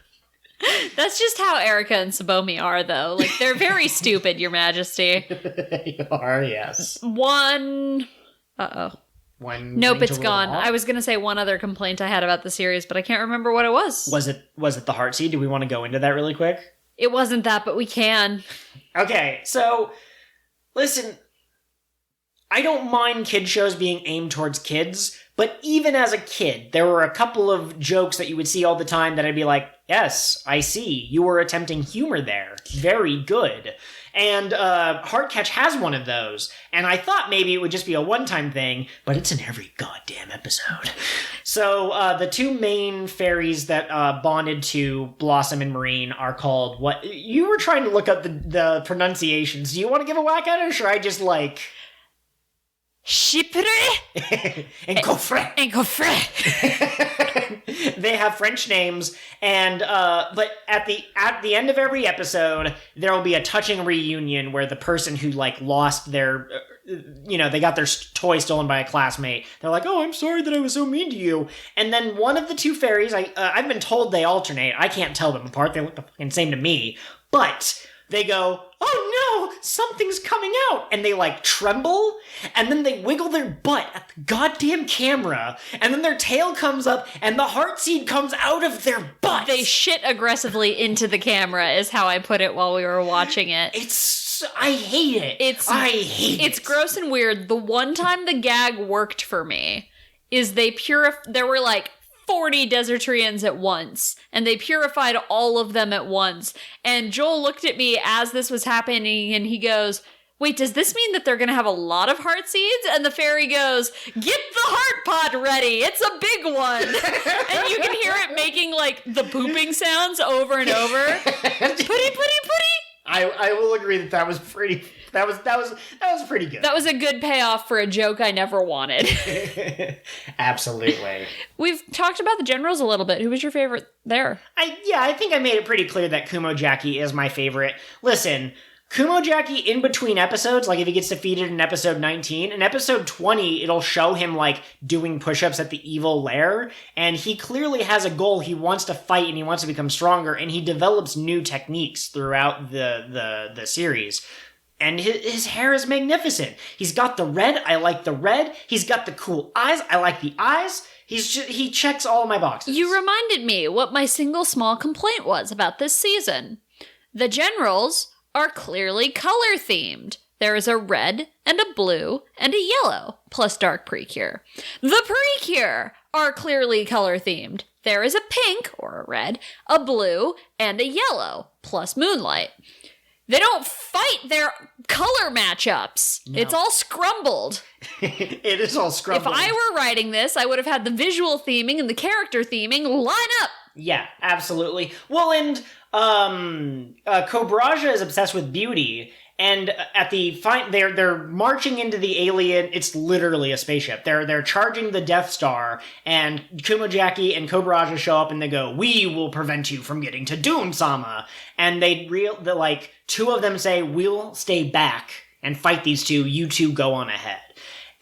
That's just how Erika and Tsubomi are, though. Like, they're very stupid, Your Majesty. They are, yes. Uh-oh. Nope, it's gone. I was going to say one other complaint I had about the series, but I can't remember what it was. Was it the heart seed? Do we want to go into that really quick? It wasn't that, but we can. Okay, so, listen, I don't mind kid shows being aimed towards kids, but even as a kid, there were a couple of jokes that you would see all the time that I'd be like, yes, I see, you were attempting humor there. Very good. And HeartCatch has one of those, and I thought maybe it would just be a one-time thing, but it's in every goddamn episode. So the two main fairies that bonded to Blossom and Marine are called what? You were trying to look up the pronunciations. Do you want to give a whack at it, or should I just like... Chypre and Coffret. and Coffret. They have French names, and but at the end of every episode, there will be a touching reunion where the person who like lost their, they got their toy stolen by a classmate. They're like, "Oh, I'm sorry that I was so mean to you." And then one of the two fairies, I've been told they alternate. I can't tell them apart. They look the fucking same to me, but they go, oh no, something's coming out. And they like tremble, and then they wiggle their butt at the goddamn camera, and then their tail comes up, and the heart seed comes out of their butt. They shit aggressively into the camera, is how I put it while we were watching it. I hate it. It's gross and weird. The one time the gag worked for me is there were like 40 Desertrians at once, and they purified all of them at once. And Joel looked at me as this was happening, and he goes, wait, does this mean that they're going to have a lot of heart seeds? And the fairy goes, get the heart pot ready. It's a big one. And you can hear it making like the pooping sounds over and over. Putty, putty, putty. I will agree that was pretty... That was pretty good. That was a good payoff for a joke I never wanted. Absolutely. We've talked about the generals a little bit. Who was your favorite there? I think I made it pretty clear that Kumojacky is my favorite. Listen, Kumojacky in between episodes, like if he gets defeated in episode 19, in episode 20, it'll show him like doing push-ups at the evil lair, and he clearly has a goal. He wants to fight and he wants to become stronger, and he develops new techniques throughout the series. And his hair is magnificent. He's got the red. I like the red. He's got the cool eyes. I like the eyes. He checks all of my boxes. You reminded me what my single small complaint was about this season. The generals are clearly color-themed. There is a red and a blue and a yellow, plus dark PreCure. The PreCure are clearly color-themed. There is a pink, or a red, a blue, and a yellow, plus Moonlight. They don't fight their color matchups. No. It's all scrumbled. It is all scrumbled. If I were writing this, I would have had the visual theming and the character theming line up. Yeah, absolutely. Well, and Cobraja is obsessed with beauty, and at the they're marching into the alien. It's literally a spaceship. They're charging the Death Star, and Kumojacky and Cobraja show up, and they go, "We will prevent you from getting to Doom-sama." And two of them say, "We'll stay back and fight these two. You two go on ahead."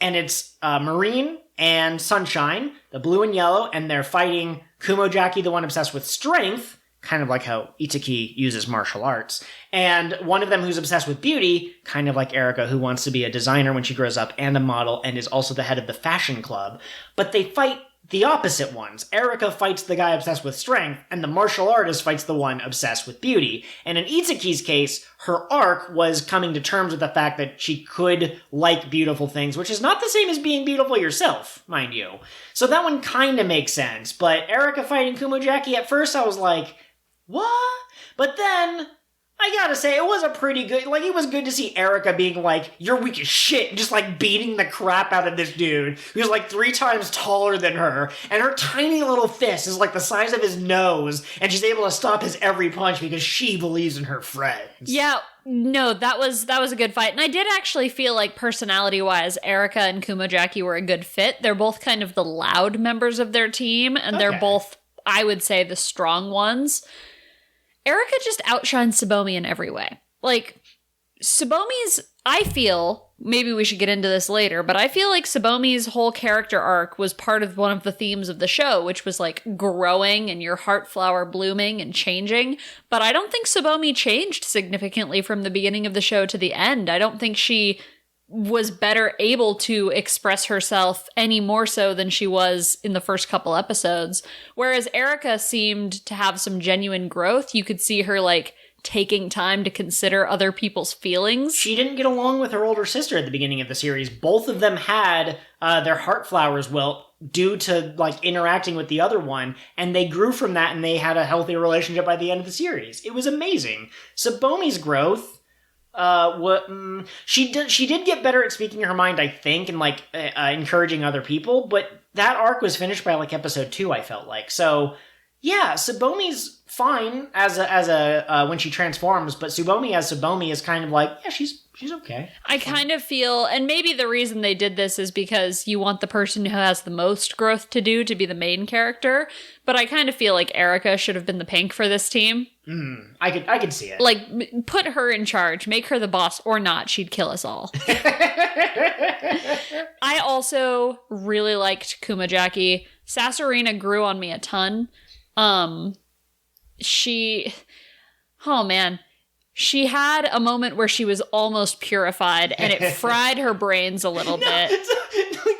And it's Marine and Sunshine, the blue and yellow, and they're fighting Kumojacky, the one obsessed with strength, kind of like how Itsuki uses martial arts, and one of them who's obsessed with beauty, kind of like Erika, who wants to be a designer when she grows up and a model, and is also the head of the fashion club. But they fight the opposite ones. Erika fights the guy obsessed with strength, and the martial artist fights the one obsessed with beauty. And in Itsuki's case, her arc was coming to terms with the fact that she could like beautiful things, which is not the same as being beautiful yourself, mind you. So that one kind of makes sense. But Erika fighting Kumojacky, at first I was like, what? But then, I gotta say, it was a pretty good, it was good to see Erika being like, "You're weak as shit," and just beating the crap out of this dude who's 3 times taller than her, and her tiny little fist is the size of his nose, and she's able to stop his every punch because she believes in her friends. Yeah, no, that was a good fight, and I did actually feel like personality-wise, Erika and Kumojacky were a good fit. They're both kind of the loud members of their team, and they're both, I would say, the strong ones. Erika just outshines Tsubomi in every way. Tsubomi's, I feel, maybe we should get into this later, but I feel like Tsubomi's whole character arc was part of one of the themes of the show, which was growing and your heart flower blooming and changing. But I don't think Tsubomi changed significantly from the beginning of the show to the end. I don't think she was better able to express herself any more so than she was in the first couple episodes. Whereas Erika seemed to have some genuine growth. You could see her taking time to consider other people's feelings. She didn't get along with her older sister at the beginning of the series. Both of them had their heart flowers wilt due to interacting with the other one, and they grew from that, and they had a healthy relationship by the end of the series. It was amazing. Tsubomi's growth, she did get better at speaking her mind, I think, and encouraging other people, but that arc was finished by episode 2, I felt like. So yeah, Tsubomi's fine as a when she transforms, but Tsubomi as Tsubomi is kind of yeah, she's okay. I kind of feel, and maybe the reason they did this is because you want the person who has the most growth to do to be the main character, but I kind of feel like Erika should have been the pink for this team. I could see it. Put her in charge, make her the boss, or not, she'd kill us all. I also really liked Kumojacky. Sasorina grew on me a ton. She had a moment where she was almost purified, and it fried her brains a little bit.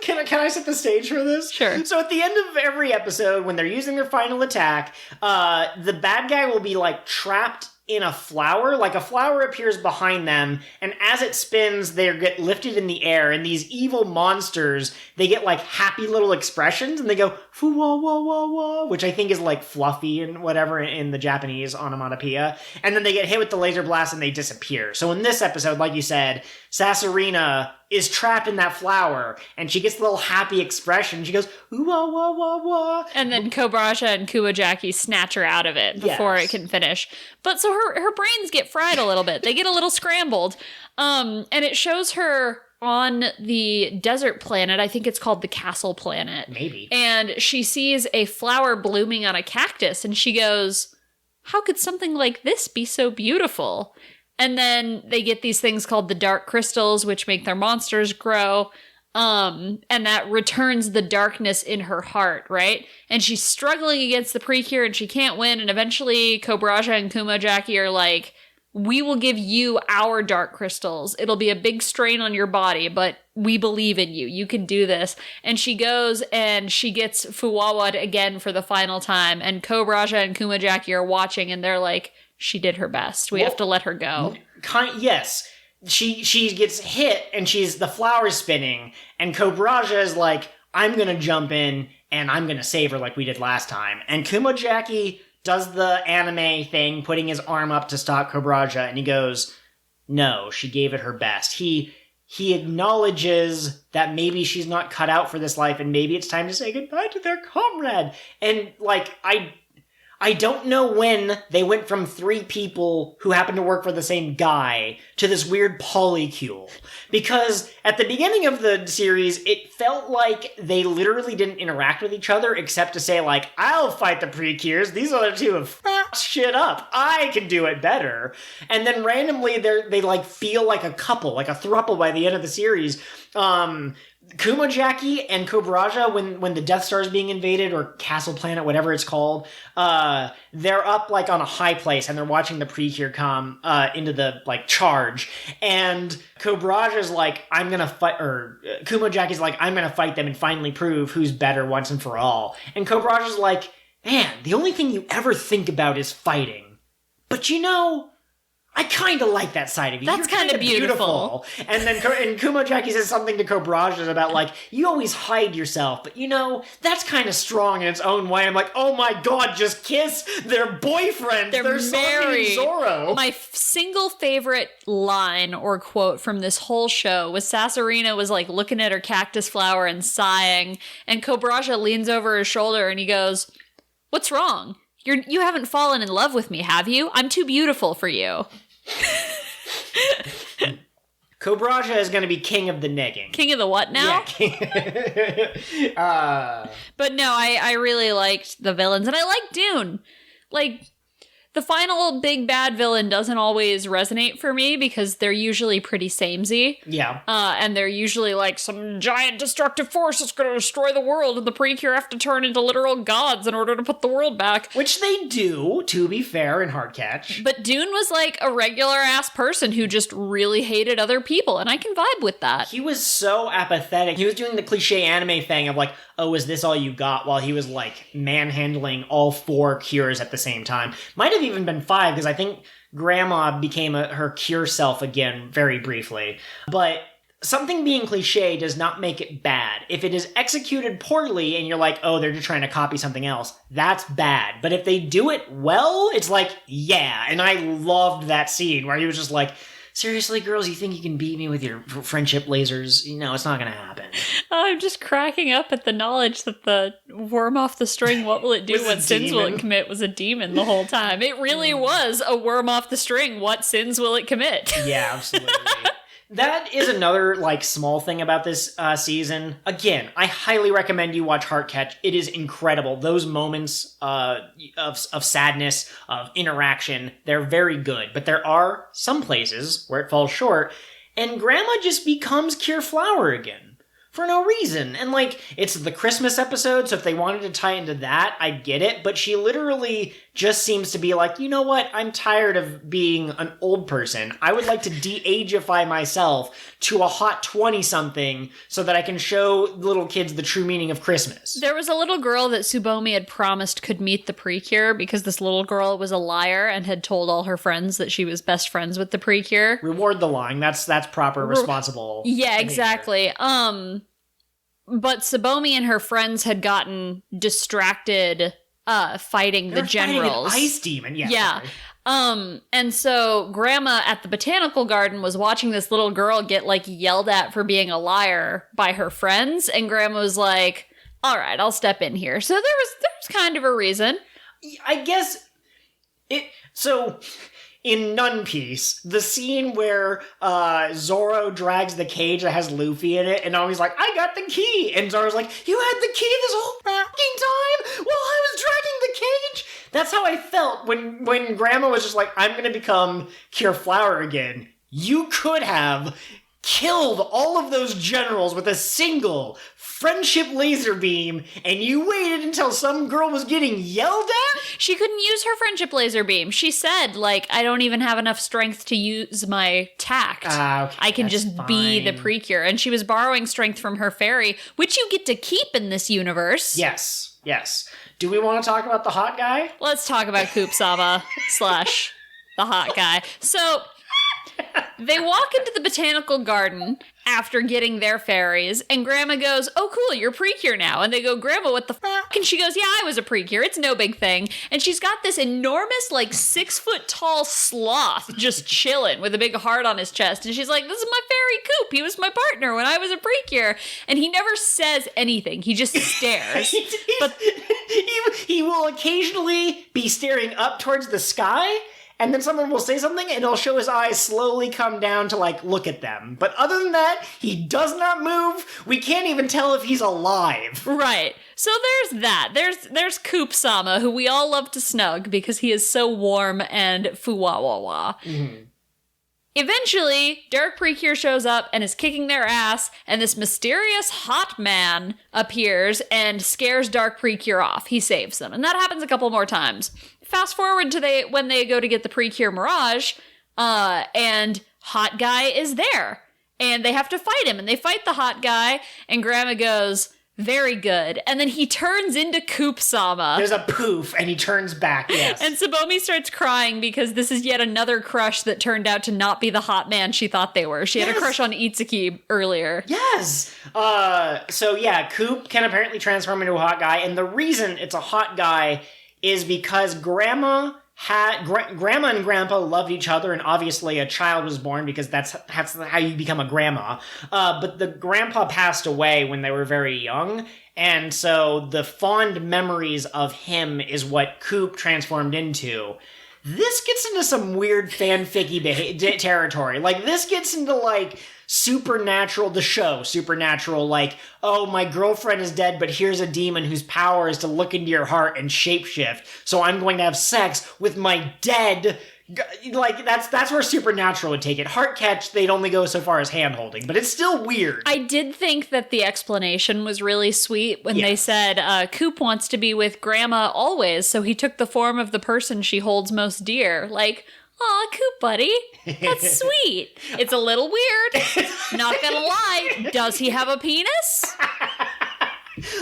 Can I set the stage for this? Sure. So at the end of every episode, when they're using their final attack, the bad guy will be trapped in a flower. A flower appears behind them, and as it spins, they get lifted in the air, and these evil monsters, they get happy little expressions, and they go foo wah wah wah wah, which I think is fluffy and whatever in the Japanese onomatopoeia, and then they get hit with the laser blast and they disappear. So in this episode, like you said, Sasorina is trapped in that flower, and she gets a little happy expression. She goes, ooh, wah, wah, wah, wah. And then Cobraja and Kumojacky snatch her out of it before it can finish. But so her brains get fried a little bit. They get a little scrambled. And it shows her on the desert planet. I think it's called the Castle Planet. Maybe. And she sees a flower blooming on a cactus, and she goes, how could something like this be so beautiful? And then they get these things called the dark crystals, which make their monsters grow. And that returns the darkness in her heart, right? And she's struggling against the PreCure, and she can't win. And eventually Cobraja and Kumojacky are we will give you our dark crystals. It'll be a big strain on your body, but we believe in you. You can do this. And she goes and she gets Fuwawad again for the final time. And Cobraja and Kumojacky are watching and they're like, she did her best. We have to let her go. Yes. She gets hit and the flower's spinning. And Cobraja is like, I'm going to jump in and I'm going to save her like we did last time. And Kumojacky does the anime thing, putting his arm up to stop Cobraja, and he goes, no, she gave it her best. He acknowledges that maybe she's not cut out for this life, and maybe it's time to say goodbye to their comrade. And, like, I don't know when they went from 3 people who happen to work for the same guy to this weird polycule. Because at the beginning of the series, it felt like they literally didn't interact with each other except to say, like, I'll fight the Precures. These other 2 have fucked shit up. I can do it better. And then randomly, they like, feel like a couple, like a throuple by the end of the series. Kumojacky and Cobraja, when the Death Star is being invaded, or Castle Planet, whatever it's called, they're up, like, on a high place, and they're watching the Precure come into the, like, charge. And Cobraja's like, I'm gonna fight, or Kumojacky's like, I'm gonna fight them and finally prove who's better once and for all. And Cobraja's like, man, the only thing you ever think about is fighting. But you know, I kind of like that side of you. That's kind of beautiful. And then Kumojacky says something to Cobraja about, like, you always hide yourself, but, you know, that's kind of strong in its own way. I'm like, oh my god, just kiss their boyfriend. They're married. Zoro. My single favorite line or quote from this whole show was Sasorina was, like, looking at her cactus flower and sighing, and Cobraja leans over her shoulder and he goes, what's wrong? You haven't fallen in love with me, have you? I'm too beautiful for you. Cobraja is going to be king of the negging. King of the what now? Yeah. But no, I really liked the villains, and I like Dune. Like, the final big bad villain doesn't always resonate for me because they're usually pretty samey. Yeah. And they're usually like some giant destructive force that's going to destroy the world, and the Precure have to turn into literal gods in order to put the world back. Which they do, to be fair, in HeartCatch. But Dune was like a regular-ass person who just really hated other people, and I can vibe with that. He was so apathetic. He was doing the cliche anime thing of like, oh, is this all you got? While he was like manhandling all 4 cures at the same time. Might have even been 5, because I think Grandma became her cure self again very briefly. But something being cliche does not make it bad. If it is executed poorly and you're like, oh, they're just trying to copy something else, that's bad. But if they do it well, it's like, yeah. And I loved that scene where he was just like, seriously, girls, you think you can beat me with your friendship lasers? You know, it's not going to happen. I'm just cracking up at the knowledge that the worm off the string, what will it do, what sins will it commit, was a demon the whole time. It really was a worm off the string, what sins will it commit? Yeah, absolutely. That is another, like, small thing about this season. Again, I highly recommend you watch HeartCatch. It is incredible. Those moments of sadness, of interaction, they're very good. But there are some places where it falls short, and Grandma just becomes Cure Flower again. For no reason. And, like, it's the Christmas episode, so if they wanted to tie into that, I get it. But she literally just seems to be like, you know what? I'm tired of being an old person. I would like to de-ageify myself to a hot 20-something so that I can show little kids the true meaning of Christmas. There was a little girl that Tsubomi had promised could meet the Precure because this little girl was a liar and had told all her friends that she was best friends with the Precure. Reward the lying. That's proper, responsible. Yeah, exactly. But Tsubomi and her friends had gotten distracted fighting the generals. Fighting an ice demon, yeah. Yeah. And so Grandma at the botanical garden was watching this little girl get, like, yelled at for being a liar by her friends, and Grandma was like, all right, I'll step in here. So there was kind of a reason. I guess so in Nun Piece, the scene where Zoro drags the cage that has Luffy in it, and Nami's like, I got the key! And Zoro's like, you had the key this whole fucking time while I was dragging the cage? That's how I felt when Grandma was just like, I'm gonna become Cure Flower again. You could have killed all of those generals with a single friendship laser beam, and you waited until some girl was getting yelled at? She couldn't use her friendship laser beam. She said, like, I don't even have enough strength to use my tact. Okay, I can that's just be the fine. PreCure. And she was borrowing strength from her fairy, which you get to keep in this universe. Yes. Do we want to talk about the hot guy? Let's talk about Koop-sama / the hot guy. So they walk into the botanical garden after getting their fairies, and Grandma goes, oh, cool, you're PreCure now. And they go, Grandma, what the fuck? And she goes, yeah, I was a PreCure. It's no big thing. And she's got this enormous, like, 6-foot-tall sloth just chilling with a big heart on his chest. And she's like, this is my fairy Coop. He was my partner when I was a PreCure. And he never says anything. He just stares. But he will occasionally be staring up towards the sky, and then someone will say something, and he'll show his eyes slowly come down to, like, look at them. But other than that, he does not move. We can't even tell if he's alive. right. So there's that. There's Koop-sama, who we all love to snug because he is so warm and foo-wah-wah-wah. Eventually, Dark PreCure shows up and is kicking their ass, and this mysterious hot man appears and scares Dark PreCure off. He saves them, and that happens a couple more times. Fast forward to when they go to get the PreCure Mirage, and hot guy is there, and they have to fight him, and they fight the hot guy, and Grandma goes, very good, and then he turns into Koop-sama. There's a poof, and he turns back, yes. And Tsubomi starts crying because this is yet another crush that turned out to not be the hot man she thought they were. She had a crush on Itsuki earlier. Yes! So yeah, Coop can apparently transform into a hot guy, and the reason it's a hot guy is because Grandma and Grandpa loved each other, and obviously a child was born because that's how you become a grandma. But the grandpa passed away when they were very young, and so the fond memories of him is what Coop transformed into. This gets into some weird fanficky territory. Like, this gets into, like, Supernatural, the show, Supernatural, like, oh, my girlfriend is dead, but here's a demon whose power is to look into your heart and shapeshift, so I'm going to have sex with my dead... Like, that's where Supernatural would take it. HeartCatch, they'd only go so far as hand-holding, but it's still weird. I did think that the explanation was really sweet when they said, Coop wants to be with Grandma always, so he took the form of the person she holds most dear. Like, aw, Coop, buddy. That's sweet. It's a little weird. Not gonna lie. Does he have a penis?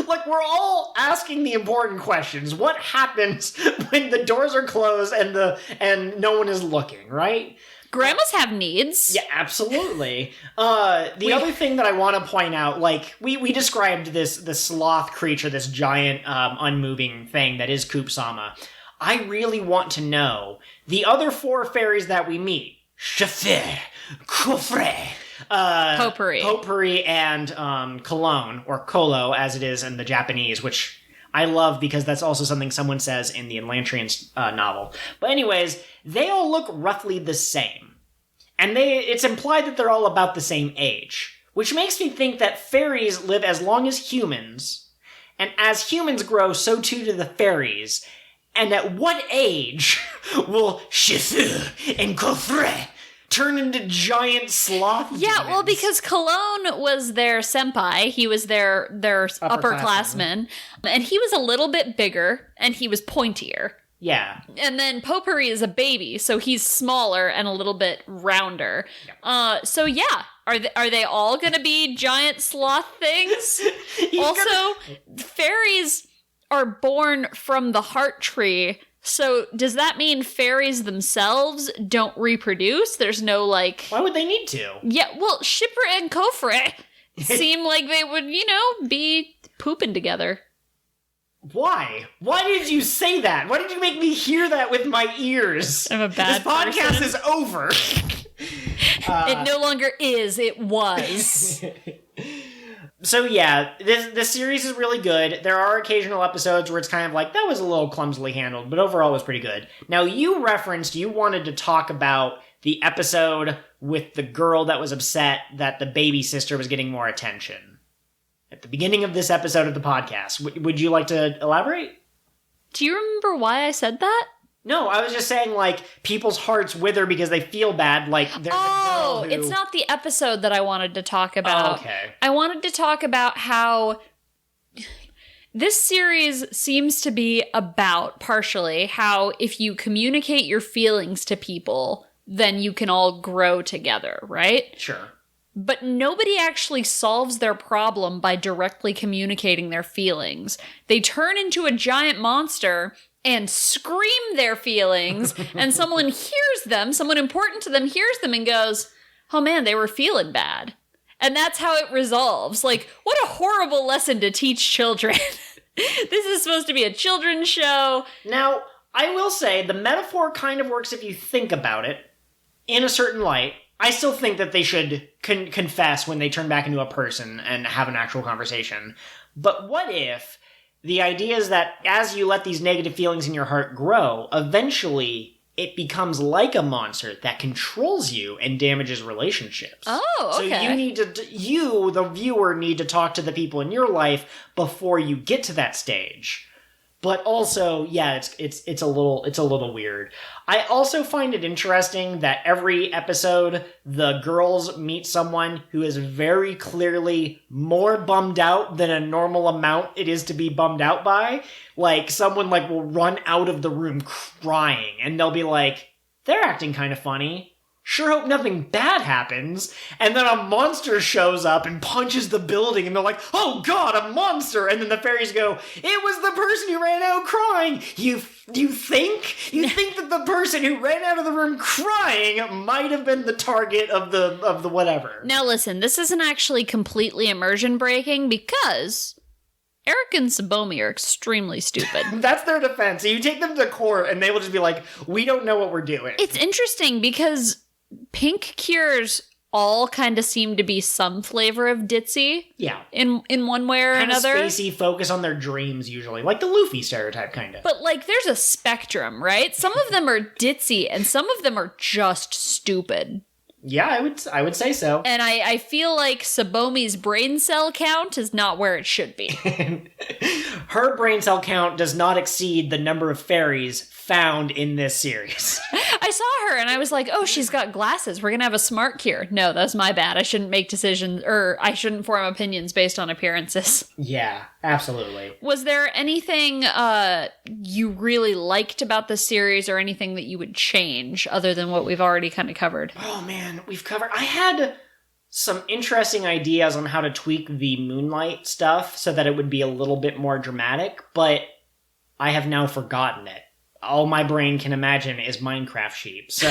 Like, we're all asking the important questions. What happens when the doors are closed and no one is looking, right? Grandmas have needs. Yeah, absolutely. The other thing that I want to point out, like, we described this sloth creature, this giant, unmoving thing that is Koop-sama. I really want to know the other 4 fairies that we meet. Shafir, Kufre, Potpourri, and Cologne, or Kolo, as it is in the Japanese, which I love because that's also something someone says in the Elantrian novel. But anyways, they all look roughly the same. And it's implied that they're all about the same age, which makes me think that fairies live as long as humans, and as humans grow, so too do the fairies. And at what age will Shifu and Kofre turn into giant sloth demons? Yeah, well, because Cologne was their senpai. He was their upperclassman. And he was a little bit bigger, and he was pointier. Yeah. And then Potpourri is a baby, so he's smaller and a little bit rounder. Yeah. So yeah, are they all going to be giant sloth things? Also, fairies are born from the heart tree. So does that mean fairies themselves don't reproduce? There's no, like... Why would they need to? Yeah, well, Shipper and Kofre seem like they would, be pooping together. Why? Why did you say that? Why did you make me hear that with my ears? I'm a bad person. This podcast is over. It no longer is, it was. So yeah, this series is really good. There are occasional episodes where it's kind of like, that was a little clumsily handled, but overall it was pretty good. Now, you wanted to talk about the episode with the girl that was upset that the baby sister was getting more attention. At the beginning of this episode of the podcast. Would you like to elaborate? Do you remember why I said that? No, I was just saying, like, people's hearts wither because they feel bad, like, there's a girl who... it's not the episode that I wanted to talk about. Oh, okay. I wanted to talk about how this series seems to be about, partially, how if you communicate your feelings to people, then you can all grow together, right? Sure. But nobody actually solves their problem by directly communicating their feelings. They turn into a giant monster and scream their feelings, and someone hears them, someone important to them hears them and goes, oh man, they were feeling bad. And that's how it resolves. Like, what a horrible lesson to teach children. This is supposed to be a children's show. Now, I will say, the metaphor kind of works if you think about it in a certain light. I still think that they should confess when they turn back into a person and have an actual conversation. But what if the idea is that as you let these negative feelings in your heart grow, eventually it becomes like a monster that controls you and damages relationships. Oh, okay. So you, the viewer, need to talk to the people in your life before you get to that stage. But also, yeah, it's a little weird. I also find it interesting that every episode, the girls meet someone who is very clearly more bummed out than a normal amount it is to be bummed out by. Like, someone, like, will run out of the room crying, and they'll be like, they're acting kind of funny. Sure hope nothing bad happens. And then a monster shows up and punches the building, and they're like, oh god, a monster! And then the fairies go, it was the person who ran out crying! You think? You think that the person who ran out of the room crying might have been the target of the whatever. Now listen, this isn't actually completely immersion breaking because Erika and Tsubomi are extremely stupid. That's their defense. You take them to court and they will just be like, we don't know what we're doing. It's interesting because pink cures all kind of seem to be some flavor of ditzy. Yeah. In one way or another. Kind of spacey, focus on their dreams usually. Like the Luffy stereotype, kind of. But, like, there's a spectrum, right? Some of them are ditzy and some of them are just stupid. Yeah, I would say so. And I feel like Tsubomi's brain cell count is not where it should be. Her brain cell count does not exceed the number of fairies found in this series. I saw her and I was like, oh, she's got glasses. We're going to have a smart cure. No, that's my bad. I shouldn't make decisions, or I shouldn't form opinions based on appearances. Yeah, absolutely. Was there anything you really liked about the series or anything that you would change other than what we've already kind of covered? Oh man, I had some interesting ideas on how to tweak the Moonlight stuff so that it would be a little bit more dramatic, but I have now forgotten it. All my brain can imagine is Minecraft sheep. So,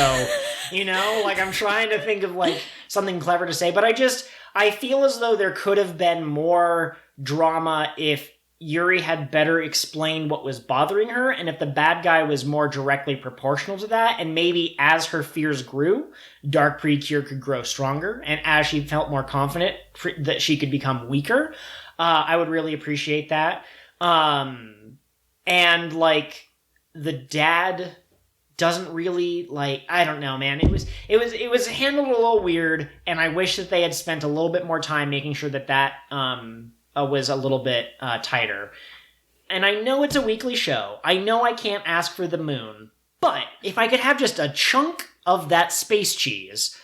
like, I'm trying to think of, like, something clever to say, but I feel as though there could have been more drama if Yuri had better explained what was bothering her, and if the bad guy was more directly proportional to that, and maybe as her fears grew, Dark PreCure could grow stronger, and as she felt more confident that she could become weaker, I would really appreciate that. And, like, the dad doesn't really, like, I don't know, man. It was handled a little weird, and I wish that they had spent a little bit more time making sure that was a little bit tighter. And I know it's a weekly show. I know I can't ask for the moon. But if I could have just a chunk of that space cheese,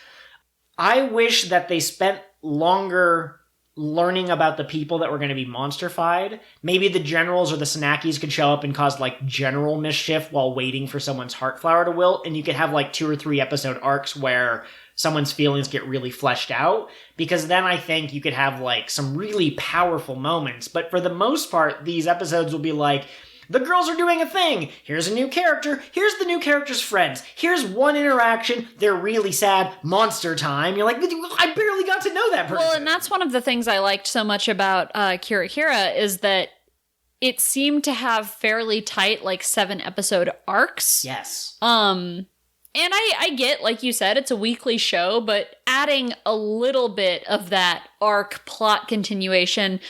I wish that they spent longer learning about the people that were going to be monsterfied. Maybe the generals or the Snackies could show up and cause, like, general mischief while waiting for someone's heart flower to wilt, and you could have, like, 2 or 3 episode arcs where someone's feelings get really fleshed out, because then I think you could have, like, some really powerful moments. But for the most part, these episodes will be like, the girls are doing a thing. Here's a new character. Here's the new character's friends. Here's one interaction. They're really sad. Monster time. You're like, I barely got to know that person. Well, and that's one of the things I liked so much about Kira is that it seemed to have fairly tight, like, 7-episode arcs. Yes. And I get, like you said, it's a weekly show, but adding a little bit of that arc plot continuation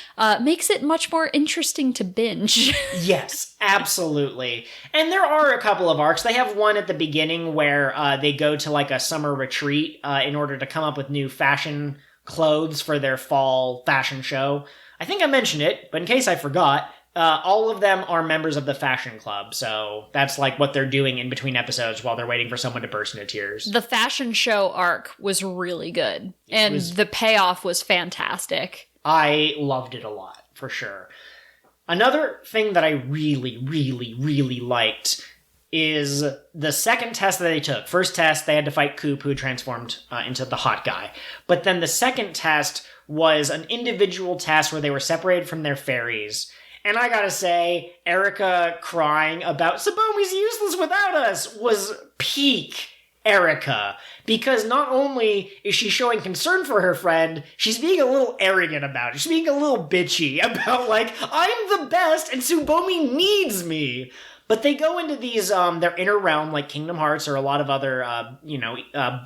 makes it much more interesting to binge. Yes, absolutely. And there are a couple of arcs. They have one at the beginning where they go to, like, a summer retreat in order to come up with new fashion clothes for their fall fashion show. I think I mentioned it, but in case I forgot, all of them are members of the fashion club, so that's like what they're doing in between episodes while they're waiting for someone to burst into tears. The fashion show arc was really good, and the payoff was fantastic. I loved it a lot, for sure. Another thing that I really, really, really liked is the second test that they took. First test, they had to fight Coop, who transformed into the hot guy. But then the second test was an individual test where they were separated from their fairies. And I gotta say, Erika crying about Tsubomi's useless without us was peak Erika. Because not only is she showing concern for her friend, she's being a little arrogant about it. She's being a little bitchy about, like, I'm the best and Tsubomi needs me. But they go into these, their inner realm, like Kingdom Hearts or a lot of other,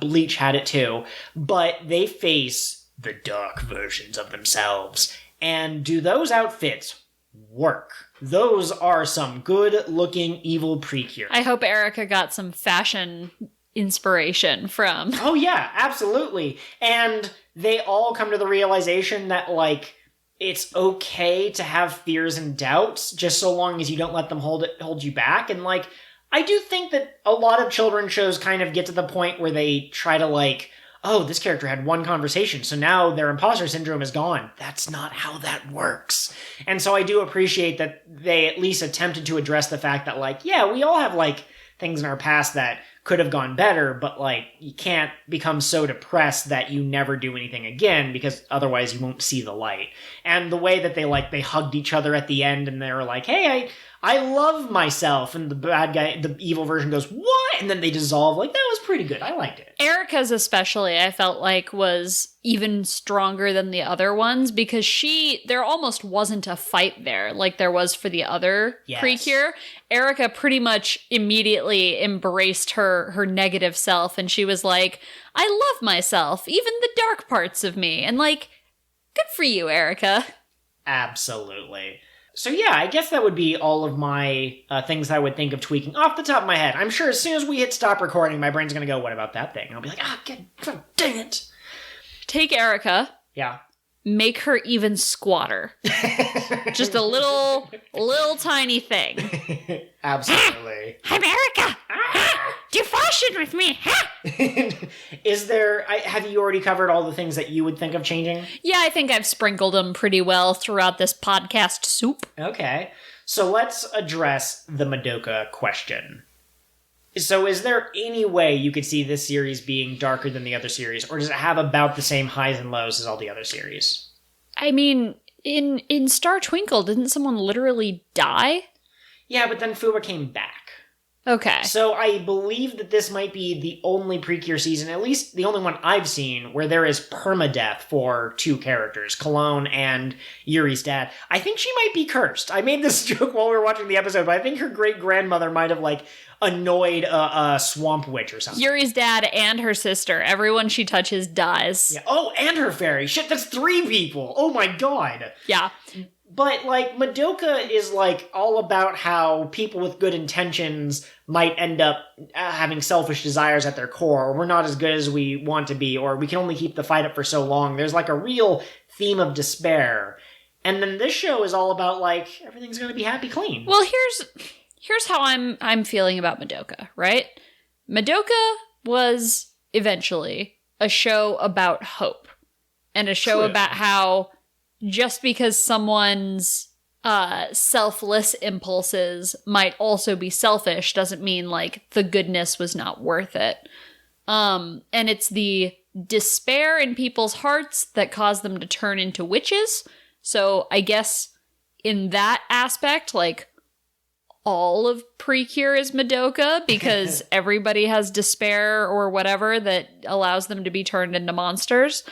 Bleach had it too. But they face the dark versions of themselves. And do those outfits work? Those are some good-looking evil PreCure. I hope Erika got some fashion inspiration from. Oh yeah, absolutely. And they all come to the realization that, like, it's okay to have fears and doubts, just so long as you don't let them hold you back. And, like, I do think that a lot of children's shows kind of get to the point where they try to, like, oh, this character had one conversation, so now their imposter syndrome is gone. That's not how that works. And so I do appreciate that they at least attempted to address the fact that, like, yeah, we all have, like, things in our past that could have gone better, but, like, you can't become so depressed that you never do anything again, because otherwise you won't see the light. And the way that they hugged each other at the end, and they were like, hey, I love myself, and the bad guy, the evil version goes, what? And then they dissolve. Like, that was pretty good. I liked it. Erika's especially, I felt like, was even stronger than the other ones, because there almost wasn't a fight there like there was for the other PreCure. Erika pretty much immediately embraced her negative self, and she was like, I love myself, even the dark parts of me. And, like, good for you, Erika. Absolutely. So yeah, I guess that would be all of my things I would think of tweaking off the top of my head. I'm sure as soon as we hit stop recording, my brain's going to go, what about that thing? And I'll be like, dang it. Take Erika. Yeah. Make her even squatter. Just a little tiny thing. Absolutely. I'm Erika. Do fashion with me. Have you already covered all the things that you would think of changing? Yeah, I think I've sprinkled them pretty well throughout this podcast soup. Okay. So let's address the Madoka question. So is there any way you could see this series being darker than the other series, or does it have about the same highs and lows as all the other series? I mean, in Star Twinkle, didn't someone literally die? Yeah, but then Fuba came back. Okay. So I believe that this might be the only PreCure season, at least the only one I've seen, where there is permadeath for two characters, Cologne and Yuri's dad. I think she might be cursed. I made this joke while we were watching the episode, but I think her great-grandmother might have, like, annoyed a swamp witch or something. Yuri's dad and her sister. Everyone she touches dies. Yeah. Oh, and her fairy. Shit, that's 3 people. Oh my god. Yeah. But, like, Madoka is, like, all about how people with good intentions might end up having selfish desires at their core, or we're not as good as we want to be, or we can only keep the fight up for so long. There's, like, a real theme of despair. And then this show is all about, like, everything's gonna be happy clean. Well, here's how I'm feeling about Madoka, right? Madoka was eventually a show about hope, and a show about how just because someone's selfless impulses might also be selfish doesn't mean, like, the goodness was not worth it. And it's the despair in people's hearts that cause them to turn into witches. So I guess in that aspect, like, all of PreCure is Madoka, because everybody has despair or whatever that allows them to be turned into monsters.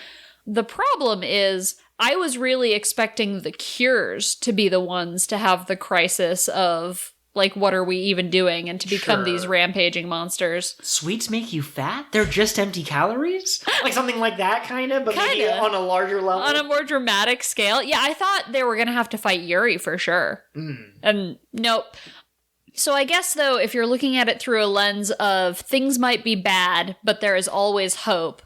The problem is, I was really expecting the cures to be the ones to have the crisis of, like, what are we even doing, and to become these rampaging monsters. Sweets make you fat? They're just empty calories? Like something like that, kind of, but maybe on a larger level? On a more dramatic scale. Yeah, I thought they were going to have to fight Yuri for sure. And nope. So I guess, though, if you're looking at it through a lens of things might be bad, but there is always hope,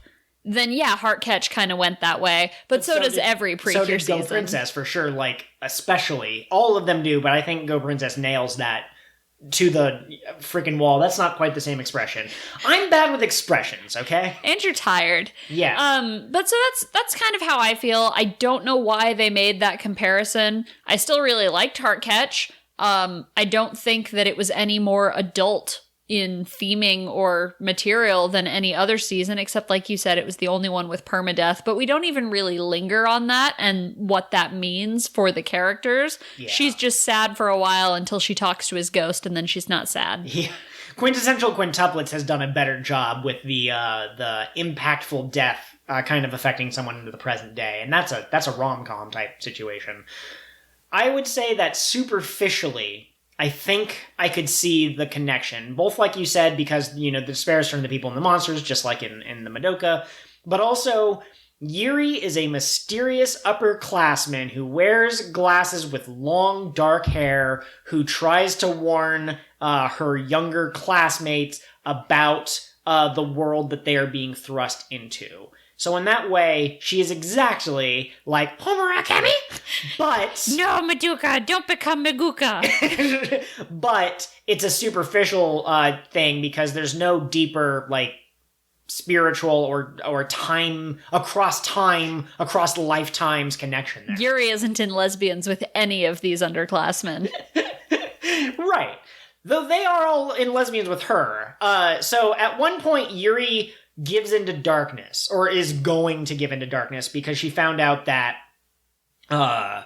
then yeah, HeartCatch kind of went that way. But so does every PreCure so did season. Go Princess, for sure, like, especially. All of them do, but I think Go Princess nails that to the freaking wall. That's not quite the same expression. I'm bad with expressions, okay? And you're tired. Yeah. But so that's kind of how I feel. I don't know why they made that comparison. I still really liked HeartCatch. I don't think that it was any more adult in theming or material than any other season, except like you said, it was the only one with permadeath, but we don't even really linger on that and what that means for the characters. Yeah. She's just sad for a while until she talks to his ghost, and then she's not sad. Yeah. Quintessential Quintuplets has done a better job with the impactful death kind of affecting someone into the present day, and that's a rom-com type situation. I would say that superficially, I think I could see the connection, both like you said, because, the despairs turn the people into monsters, just like in the Madoka, but also Yuri is a mysterious upperclassman who wears glasses with long dark hair, who tries to warn her younger classmates about the world that they are being thrust into. So in that way, she is exactly like Homorakemi, but... No, Madoka, don't become Meguka. But it's a superficial thing because there's no deeper, like, spiritual or time, across lifetimes connection there. Yuri isn't in lesbians with any of these underclassmen. Right. Though they are all in lesbians with her. So at one point, Yuri gives into darkness, or is going to give into darkness, because she found out that her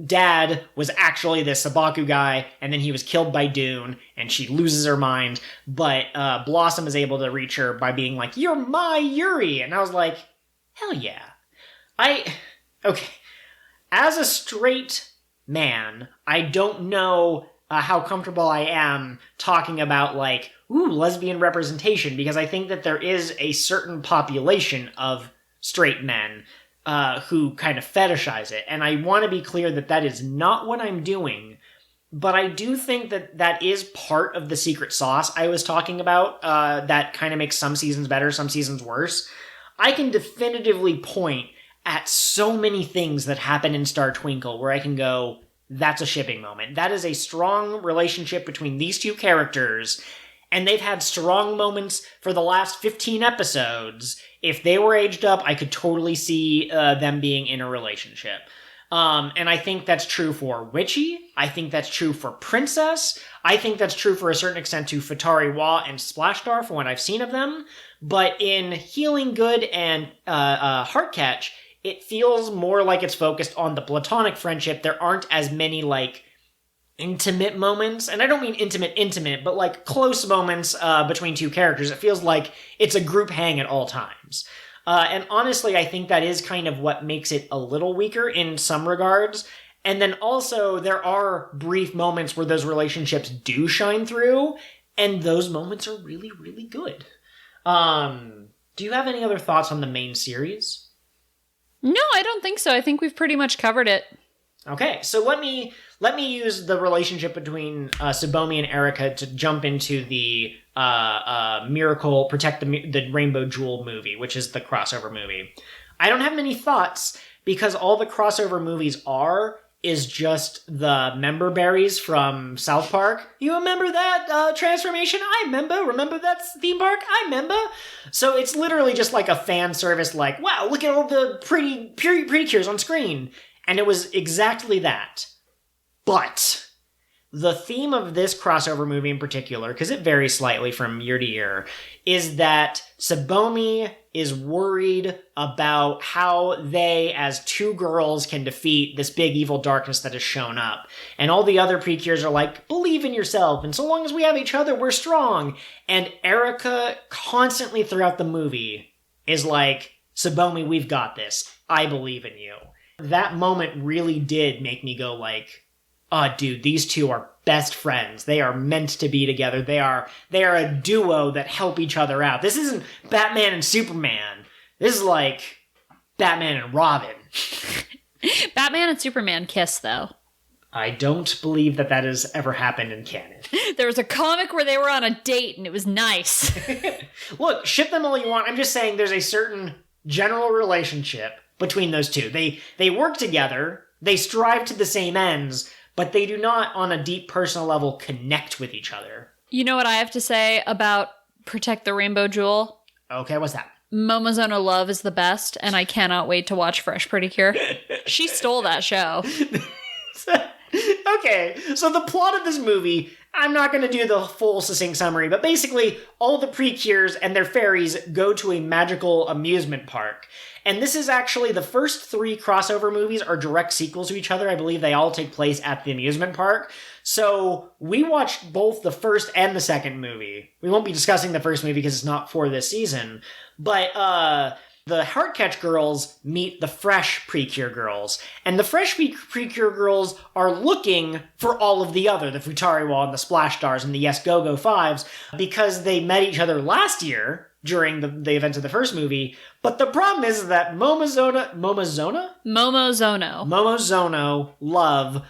dad was actually this Sabaku guy, and then he was killed by Dune, and she loses her mind, but Blossom is able to reach her by being like, "You're my Yuri!" And I was like, hell yeah. Okay. As a straight man, I don't know how comfortable I am talking about, like, lesbian representation, because I think that there is a certain population of straight men who kind of fetishize it, and I want to be clear that that is not what I'm doing, but I do think that that is part of the secret sauce I was talking about that kind of makes some seasons better, some seasons worse. I can definitively point at so many things that happen in Star Twinkle where I can go, that's a shipping moment. That is a strong relationship between these two characters, and they've had strong moments for the last 15 episodes. If they were aged up, I could totally see them being in a relationship. And I think that's true for Witchy. I think that's true for Princess. I think that's true for a certain extent to Futari Wa and Splashdar from what I've seen of them. But in Healing Good and HeartCatch, it feels more like it's focused on the platonic friendship. There aren't as many, like, intimate moments, and I don't mean intimate, but like close moments between two characters. It feels like it's a group hang at all times. And honestly, I think that is kind of what makes it a little weaker in some regards. And then also, there are brief moments where those relationships do shine through, and those moments are really, really good. Do you have any other thoughts on the main series? No, I don't think so. I think we've pretty much covered it. Okay, so let me use the relationship between Tsubomi and Erika to jump into the Miracle Protect the Rainbow Jewel movie, which is the crossover movie. I don't have many thoughts because all the crossover movies is just the member berries from South Park. You remember that transformation? I remember that theme park? I remember. So it's literally just like a fan service, like, wow, look at all the pretty precures on screen. And it was exactly that. But the theme of this crossover movie in particular, because it varies slightly from year to year, is that Tsubomi is worried about how they, as two girls, can defeat this big evil darkness that has shown up. And all the other precures are like, believe in yourself, and so long as we have each other, we're strong. And Erika constantly throughout the movie is like, Tsubomi, we've got this. I believe in you. That moment really did make me go like, oh, dude, these two are best friends. They are meant to be together. They are a duo that help each other out. This isn't Batman and Superman. This is like Batman and Robin. Batman and Superman kiss, though. I don't believe that has ever happened in canon. There was a comic where they were on a date and it was nice. Look, ship them all you want. I'm just saying there's a certain general relationship between those two. They work together, they strive to the same ends, but they do not, on a deep personal level, connect with each other. You know what I have to say about Protect the Rainbow Jewel? Okay, what's that? Momozono Love is the best, and I cannot wait to watch Fresh PreCure. She stole that show. Okay, so the plot of this movie, I'm not going to do the full succinct summary, but basically all the precures and their fairies go to a magical amusement park. And this is actually the first 3 crossover movies are direct sequels to each other. I believe they all take place at the amusement park. So we watched both the first and the second movie. We won't be discussing the first movie because it's not for this season. But the HeartCatch girls meet the Fresh PreCure girls. And the Fresh PreCure girls are looking for all of the Futariwa and the Splash Stars and the Yes Go-Go Fives, because they met each other last year during the events of the first movie. But the problem is that Momozono Love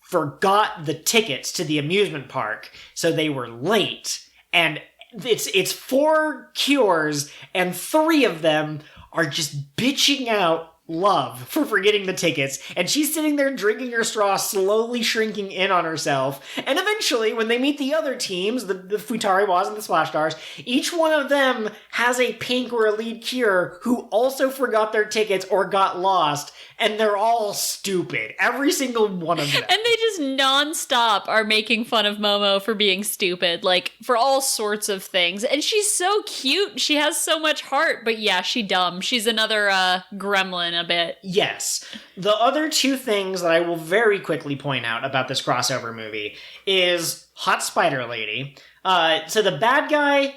forgot the tickets to the amusement park, so they were late. And it's 4 cures, and 3 of them are just bitching out Love for forgetting the tickets, and she's sitting there drinking her straw, slowly shrinking in on herself. And eventually, when they meet the other teams, the Futariwas and the Splash Stars, each one of them has a pink or a lead cure who also forgot their tickets or got lost, and they're all stupid. Every single one of them. And they just nonstop are making fun of Momo for being stupid, like, for all sorts of things. And she's so cute. She has so much heart, but yeah, she's dumb. She's another gremlin a bit. Yes. The other 2 things that I will very quickly point out about this crossover movie is Hot Spider Lady. So the bad guy,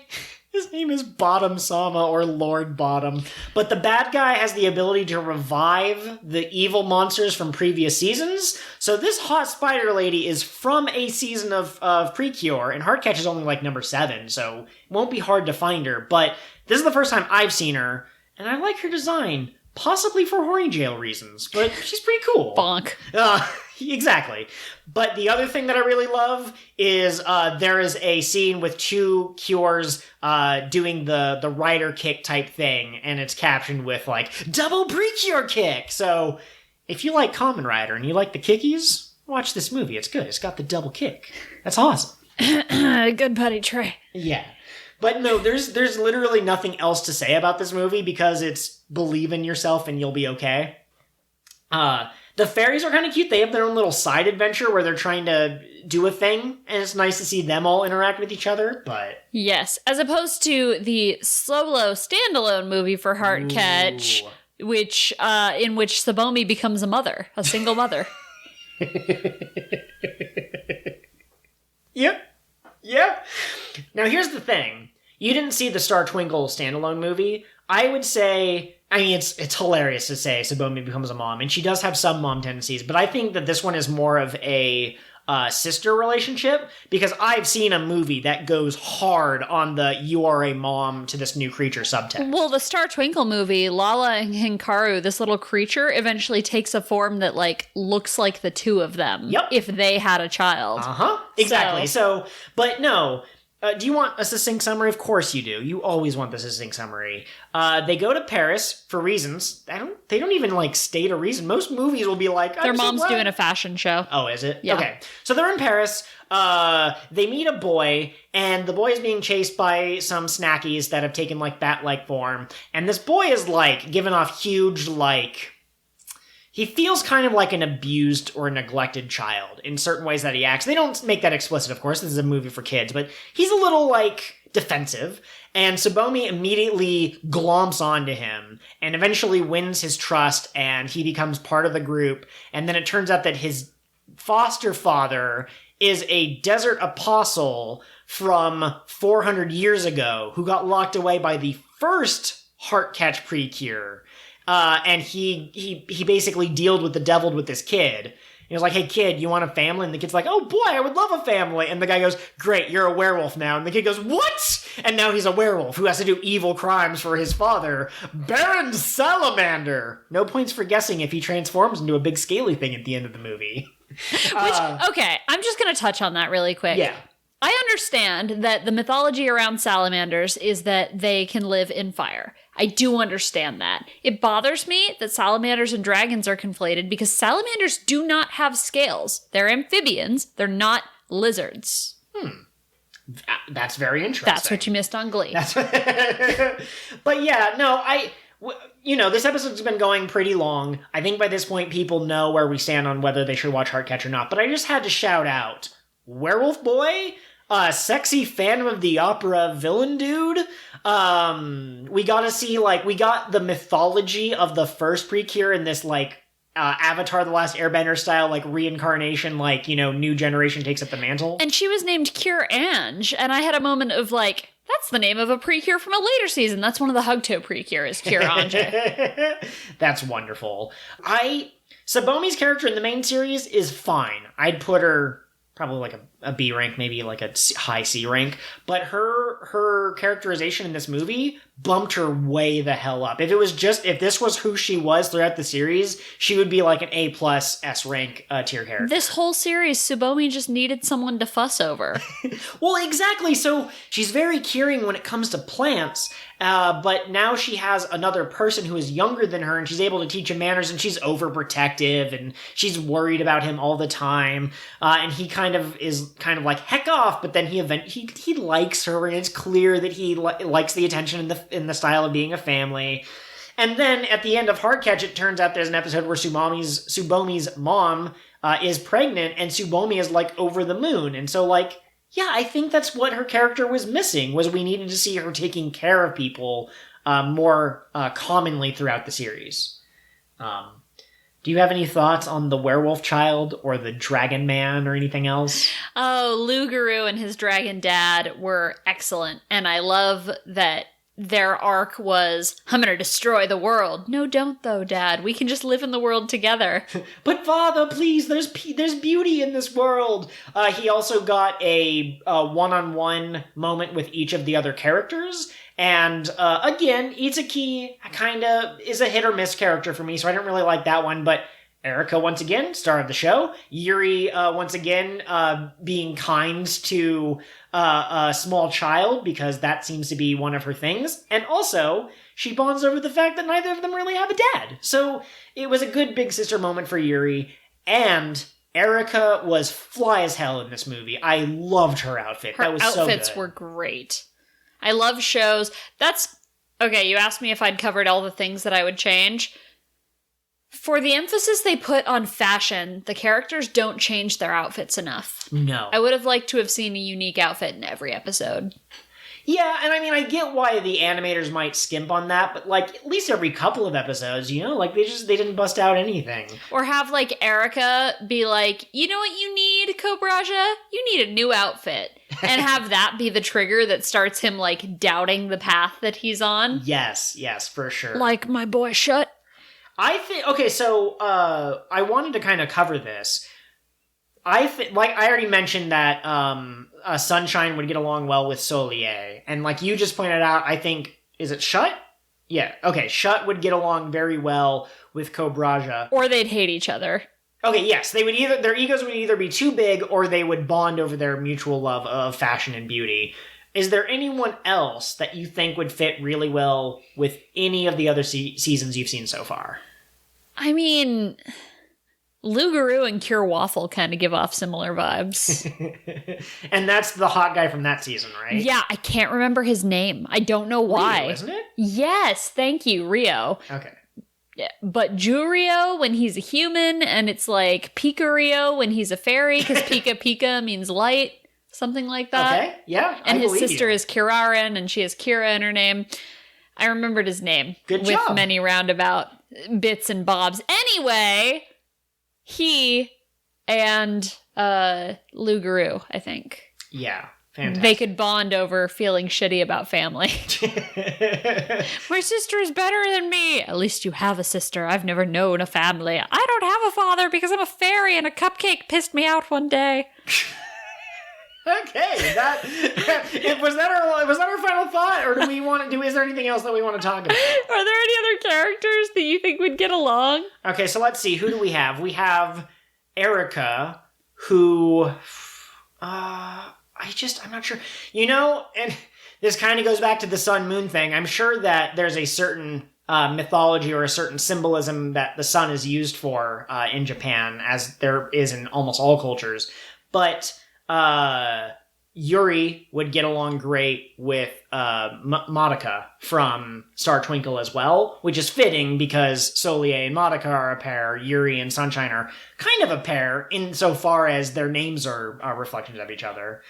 his name is Bottom Sama or Lord Bottom, but the bad guy has the ability to revive the evil monsters from previous seasons. So this Hot Spider Lady is from a season of PreCure, and HeartCatch is only like number 7, so it won't be hard to find her. But this is the first time I've seen her, and I like her design. Possibly for horny jail reasons, but she's pretty cool. Bonk. Exactly. But the other thing that I really love is there is a scene with 2 cures doing the rider kick type thing, and it's captioned with, like, double PreCure kick! So, if you like Kamen Rider and you like the kickies, watch this movie. It's good. It's got the double kick. That's awesome. Good putty tray. Yeah. But no, there's literally nothing else to say about this movie because it's believe in yourself and you'll be okay. The fairies are kind of cute. They have their own little side adventure where they're trying to do a thing, and it's nice to see them all interact with each other, but... Yes, as opposed to the solo standalone movie for HeartCatch, which in which Tsubomi becomes a single mother. Yep. Yeah. Now here's the thing. You didn't see the Star Twinkle standalone movie. I would say, I mean, it's hilarious to say Tsubomi becomes a mom, and she does have some mom tendencies, but I think that this one is more of a sister relationship, because I've seen a movie that goes hard on the you are a mom to this new creature subtext. Well, the Star Twinkle movie, Lala and Hikaru, this little creature, eventually takes a form that, like, looks like the 2 of them. Yep. If they had a child. Uh-huh. Exactly. So but no... do you want a succinct summary? Of course you do. You always want the succinct summary. They go to Paris for reasons. They don't even, like, state a reason. Most movies will be like... Their mom's doing a fashion show. Oh, is it? Yeah. Okay. So they're in Paris. They meet a boy, and the boy is being chased by some snackies that have taken, like, bat-like form. And this boy is, like, giving off huge, like... He feels kind of like an abused or neglected child in certain ways that he acts. They don't make that explicit, of course. This is a movie for kids, but he's a little, like, defensive. And Tsubomi immediately glomps onto him and eventually wins his trust, and he becomes part of the group. And then it turns out that his foster father is a desert apostle from 400 years ago who got locked away by the first HeartCatch PreCure. And he basically dealed with the devil with this kid. He was like, hey kid, you want a family? And the kid's like, oh boy, I would love a family. And the guy goes, great, you're a werewolf now. And the kid goes, what? And now he's a werewolf who has to do evil crimes for his father, Baron Salamander. No points for guessing if he transforms into a big scaly thing at the end of the movie. Okay, I'm just going to touch on that really quick. Yeah. I understand that the mythology around salamanders is that they can live in fire. I do understand that. It bothers me that salamanders and dragons are conflated because salamanders do not have scales. They're amphibians. They're not lizards. That's very interesting. That's what you missed on Glee. But yeah, no, this episode's been going pretty long. I think by this point people know where we stand on whether they should watch HeartCatch or not. But I just had to shout out Werewolf Boy, sexy Phantom of the Opera villain dude. We got to see, we got the mythology of the first PreCure in this, Avatar: The Last Airbender style, reincarnation, new generation takes up the mantle. And she was named Cure Ange, and I had a moment of that's the name of a PreCure from a later season. That's one of the Hugto PreCure is Cure Ange. That's wonderful. Tsubomi's character in the main series is fine. I'd put her probably a B rank, maybe a high C rank. But her characterization in this movie bumped her way the hell up. If this was who she was throughout the series, she would be an A plus S rank tier character. This whole series, Tsubomi just needed someone to fuss over. Well, exactly. So she's very caring when it comes to plants, but now she has another person who is younger than her, and she's able to teach him manners, and she's overprotective, and she's worried about him all the time. And he is heck off, but then he likes her, and it's clear that he likes the attention in the style of being a family. And then at the end of HeartCatch, it turns out there's an episode where Tsubomi's mom is pregnant, and Tsubomi is over the moon. And so yeah, I think that's what her character was missing, was we needed to see her taking care of people more commonly throughout the series. Do you have any thoughts on the werewolf child or the dragon man or anything else? Oh, Lugaru and his dragon dad were excellent. And I love that their arc was, I'm going to destroy the world. No, don't though, Dad. We can just live in the world together. But Father, please, there's beauty in this world. He also got a one-on-one moment with each of the other characters. And again, Itsuki kind of is a hit or miss character for me, so I don't really like that one. But Erika, once again, star of the show. Yuri, once again, being kind to a small child, because that seems to be one of her things. And also, she bonds over the fact that neither of them really have a dad. So it was a good big sister moment for Yuri. And Erika was fly as hell in this movie. I loved her outfit. Her that was so good. outfits were great. I love shows. Okay, you asked me if I'd covered all the things that I would change. For the emphasis they put on fashion, the characters don't change their outfits enough. No. I would have liked to have seen a unique outfit in every episode. Yeah, and I get why the animators might skimp on that, but at least every couple of episodes, they didn't bust out anything. Or have Erika be you know what you need, Cobraja? You need a new outfit. And have that be the trigger that starts him doubting the path that he's on. Yes, for sure. My boy shut. I think, okay, so I wanted to kind of cover this. I think, I already mentioned that Sunshine would get along well with Solier. And you just pointed out, I think, is it Shut? Yeah, okay, Shut would get along very well with Cobraja. Or they'd hate each other. Okay, yes, their egos would either be too big, or they would bond over their mutual love of fashion and beauty. Is there anyone else that you think would fit really well with any of the other seasons you've seen so far? I mean, Lugaru and Cure Waffle kind of give off similar vibes. And that's the hot guy from that season, right? Yeah, I can't remember his name. I don't know why. Rio, isn't it? Yes, thank you, Rio. Okay. Yeah, but Jurio when he's a human, and it's Pika Rio when he's a fairy, because Pika Pika means light. Something like that. Okay, yeah. And his sister is Kirarin, and she has Kira in her name. I remembered his name. Good job. With many roundabout bits and bobs. Anyway, he and Lugaru, I think. Yeah, fantastic. They could bond over feeling shitty about family. My sister is better than me. At least you have a sister. I've never known a family. I don't have a father because I'm a fairy and a cupcake pissed me out one day. Okay, was that our final thought, or is there anything else that we want to talk about? Are there any other characters that you think would get along? Okay, so let's see. Who do we have? We have Erika, who, I'm not sure. And this kind of goes back to the sun-moon thing. I'm sure that there's a certain mythology or a certain symbolism that the sun is used for in Japan, as there is in almost all cultures. But Yuri would get along great with Madoka from Star Twinkle as well, which is fitting because Soleil and Madoka are a pair. Yuri and Sunshine are kind of a pair insofar as their names are reflections of each other.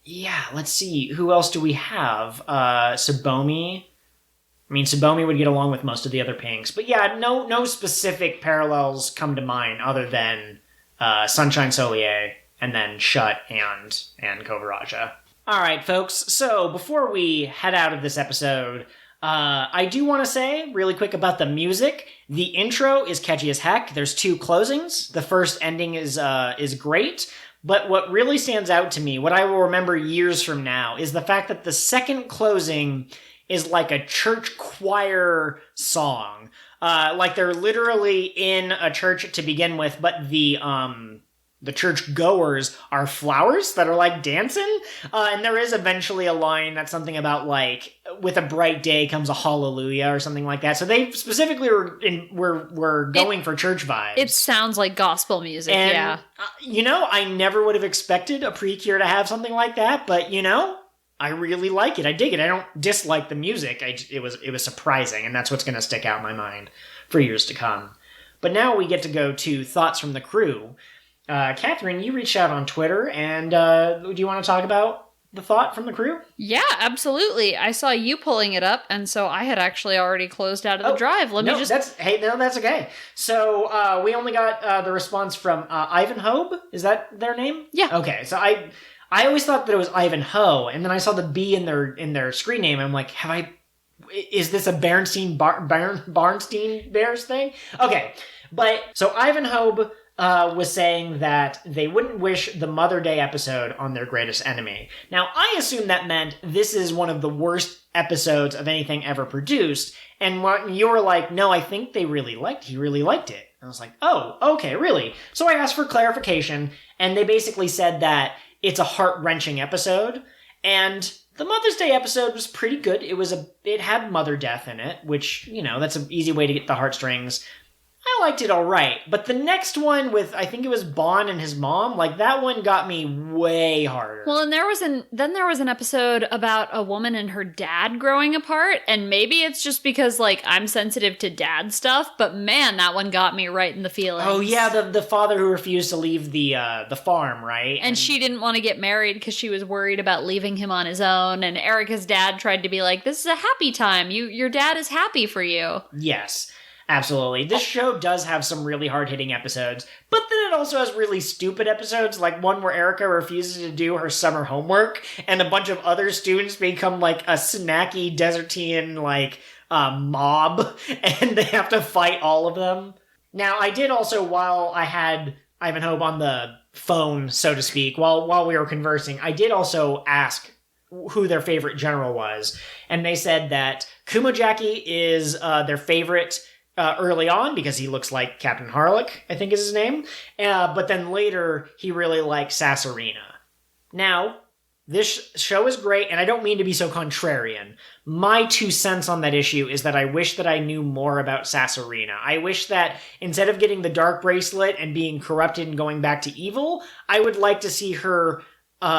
Yeah, let's see. Who else do we have? Tsubomi. I mean, Tsubomi would get along with most of the other pinks. But yeah, no specific parallels come to mind other than Sunshine Soleil and then Shut and Cobraja. All right, folks. So before we head out of this episode, I do want to say really quick about the music. The intro is catchy as heck. There's 2 closings. The first ending is great. But what really stands out to me, what I will remember years from now, is the fact that the second closing is like a church choir song. Like they're literally in a church to begin with, but the church goers are flowers that are like dancing. And there is eventually a line that's something about like, with a bright day comes a hallelujah or something like that. So they specifically were going for church vibes. It sounds like gospel music, and, yeah. I never would have expected a PreCure to have something like that, but I really like it. I dig it. I don't dislike the music. It was surprising, and that's what's going to stick out in my mind for years to come. But now we get to go to thoughts from the crew. Catherine, you reached out on Twitter, and do you want to talk about the thought from the crew? Yeah, absolutely. I saw you pulling it up, and so I had actually already closed out of the drive. That's okay. So we only got the response from Ivanhoe. Is that their name? Yeah. Okay, so I always thought that it was Ivanhoe, and then I saw the B in their screen name. I'm like, is this a Bernstein Bears thing? Okay, but so Ivanhoe was saying that they wouldn't wish the Mother Day episode on their greatest enemy. Now, I assume that meant this is one of the worst episodes of anything ever produced, and you were like, no, I think he really liked it. I was like, oh, okay, really? So I asked for clarification, and they basically said that it's a heart-wrenching episode, and the Mother's Day episode was pretty good. It had mother death in it, which, that's an easy way to get the heartstrings. I liked it all right, but the next one with, I think it was Bon and his mom, like that one got me way harder. Well, and there was an episode about a woman and her dad growing apart, and maybe it's just because like I'm sensitive to dad stuff, but man, that one got me right in the feelings. Oh yeah, the father who refused to leave the farm, right? And she didn't want to get married because she was worried about leaving him on his own, and Erika's dad tried to be like, this is a happy time. Your dad is happy for you. Yes. Absolutely. This show does have some really hard-hitting episodes, but then it also has really stupid episodes, like one where Erika refuses to do her summer homework, and a bunch of other students become like a snacky desertian, mob, and they have to fight all of them. Now, I did also, while I had Ivanhoe on the phone, so to speak, while we were conversing, I did also ask who their favorite general was, and they said that Kumojacky is their favorite early on because he looks like Captain Harlock, I think is his name. But then later, he really liked Sasorina. Now, this show is great, and I don't mean to be so contrarian. My 2 cents on that issue is that I wish that I knew more about Sasorina. I wish that instead of getting the dark bracelet and being corrupted and going back to evil, I would like to see her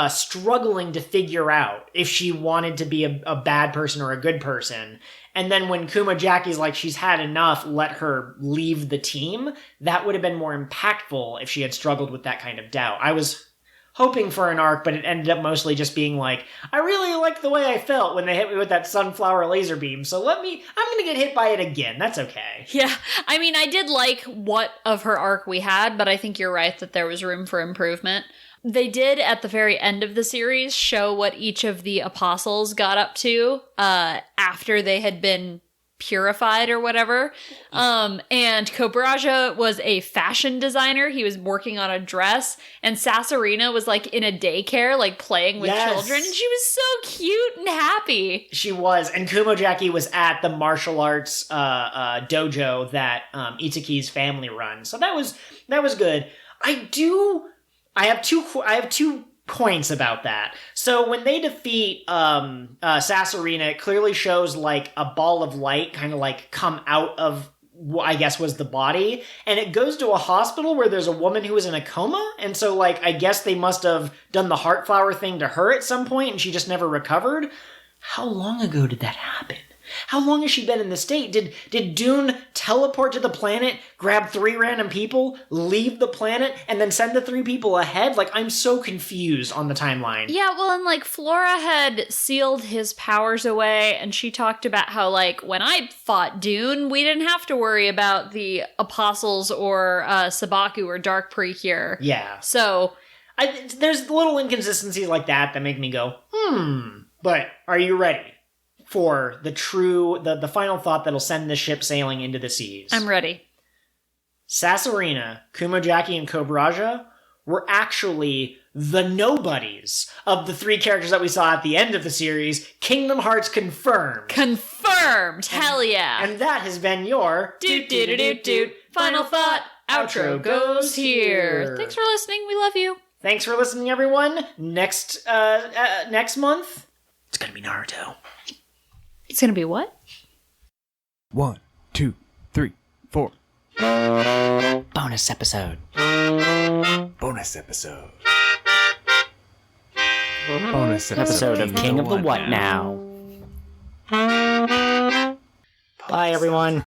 struggling to figure out if she wanted to be a bad person or a good person. And then when Kumojacky's like, she's had enough, let her leave the team, that would have been more impactful if she had struggled with that kind of doubt. I was hoping for an arc, but it ended up mostly just being like, I really like the way I felt when they hit me with that sunflower laser beam, so I'm gonna get hit by it again. That's okay. Yeah, I mean, I did like what of her arc we had, but I think you're right that there was room for improvement. They did, at the very end of the series, show what each of the apostles got up to after they had been purified or whatever. And Cobraja was a fashion designer. He was working on a dress, and Sasorina was like in a daycare, like playing with children, and she was so cute and happy. She was, and Kumojacky was at the martial arts dojo that Itsuki's family runs. So that was good. I have two points about that. So when they defeat Sasorina, it clearly shows like a ball of light kind of like come out of what I guess was the body, and it goes to a hospital where there's a woman who is in a coma, and so like I guess they must have done the heart flower thing to her at some point and she just never recovered. How long ago did that happen? How long has she been in the state? Did Dune teleport to the planet, grab 3 random people, leave the planet, and then send the 3 people ahead? Like, I'm so confused on the timeline. Yeah, well, and like Flora had sealed his powers away, and she talked about how like when I fought Dune, we didn't have to worry about the apostles or Sabaku or Dark Precure. Yeah. So there's little inconsistencies like that make me go, But are you ready for the final thought that'll send the ship sailing into the seas? I'm ready. Sasorina, Kumojacky, and Cobraja were actually the nobodies of the 3 characters that we saw at the end of the series. Kingdom Hearts confirmed. Confirmed! Hell yeah! And that has been your Doot. Final thought. Outro goes here. Thanks for listening. We love you. Thanks for listening, everyone. Next month, it's gonna be Naruto. It's gonna be what? 1, 2, 3, 4. Bonus episode. Bonus episode. Bonus Episode of King of the What Now. Bye, everyone.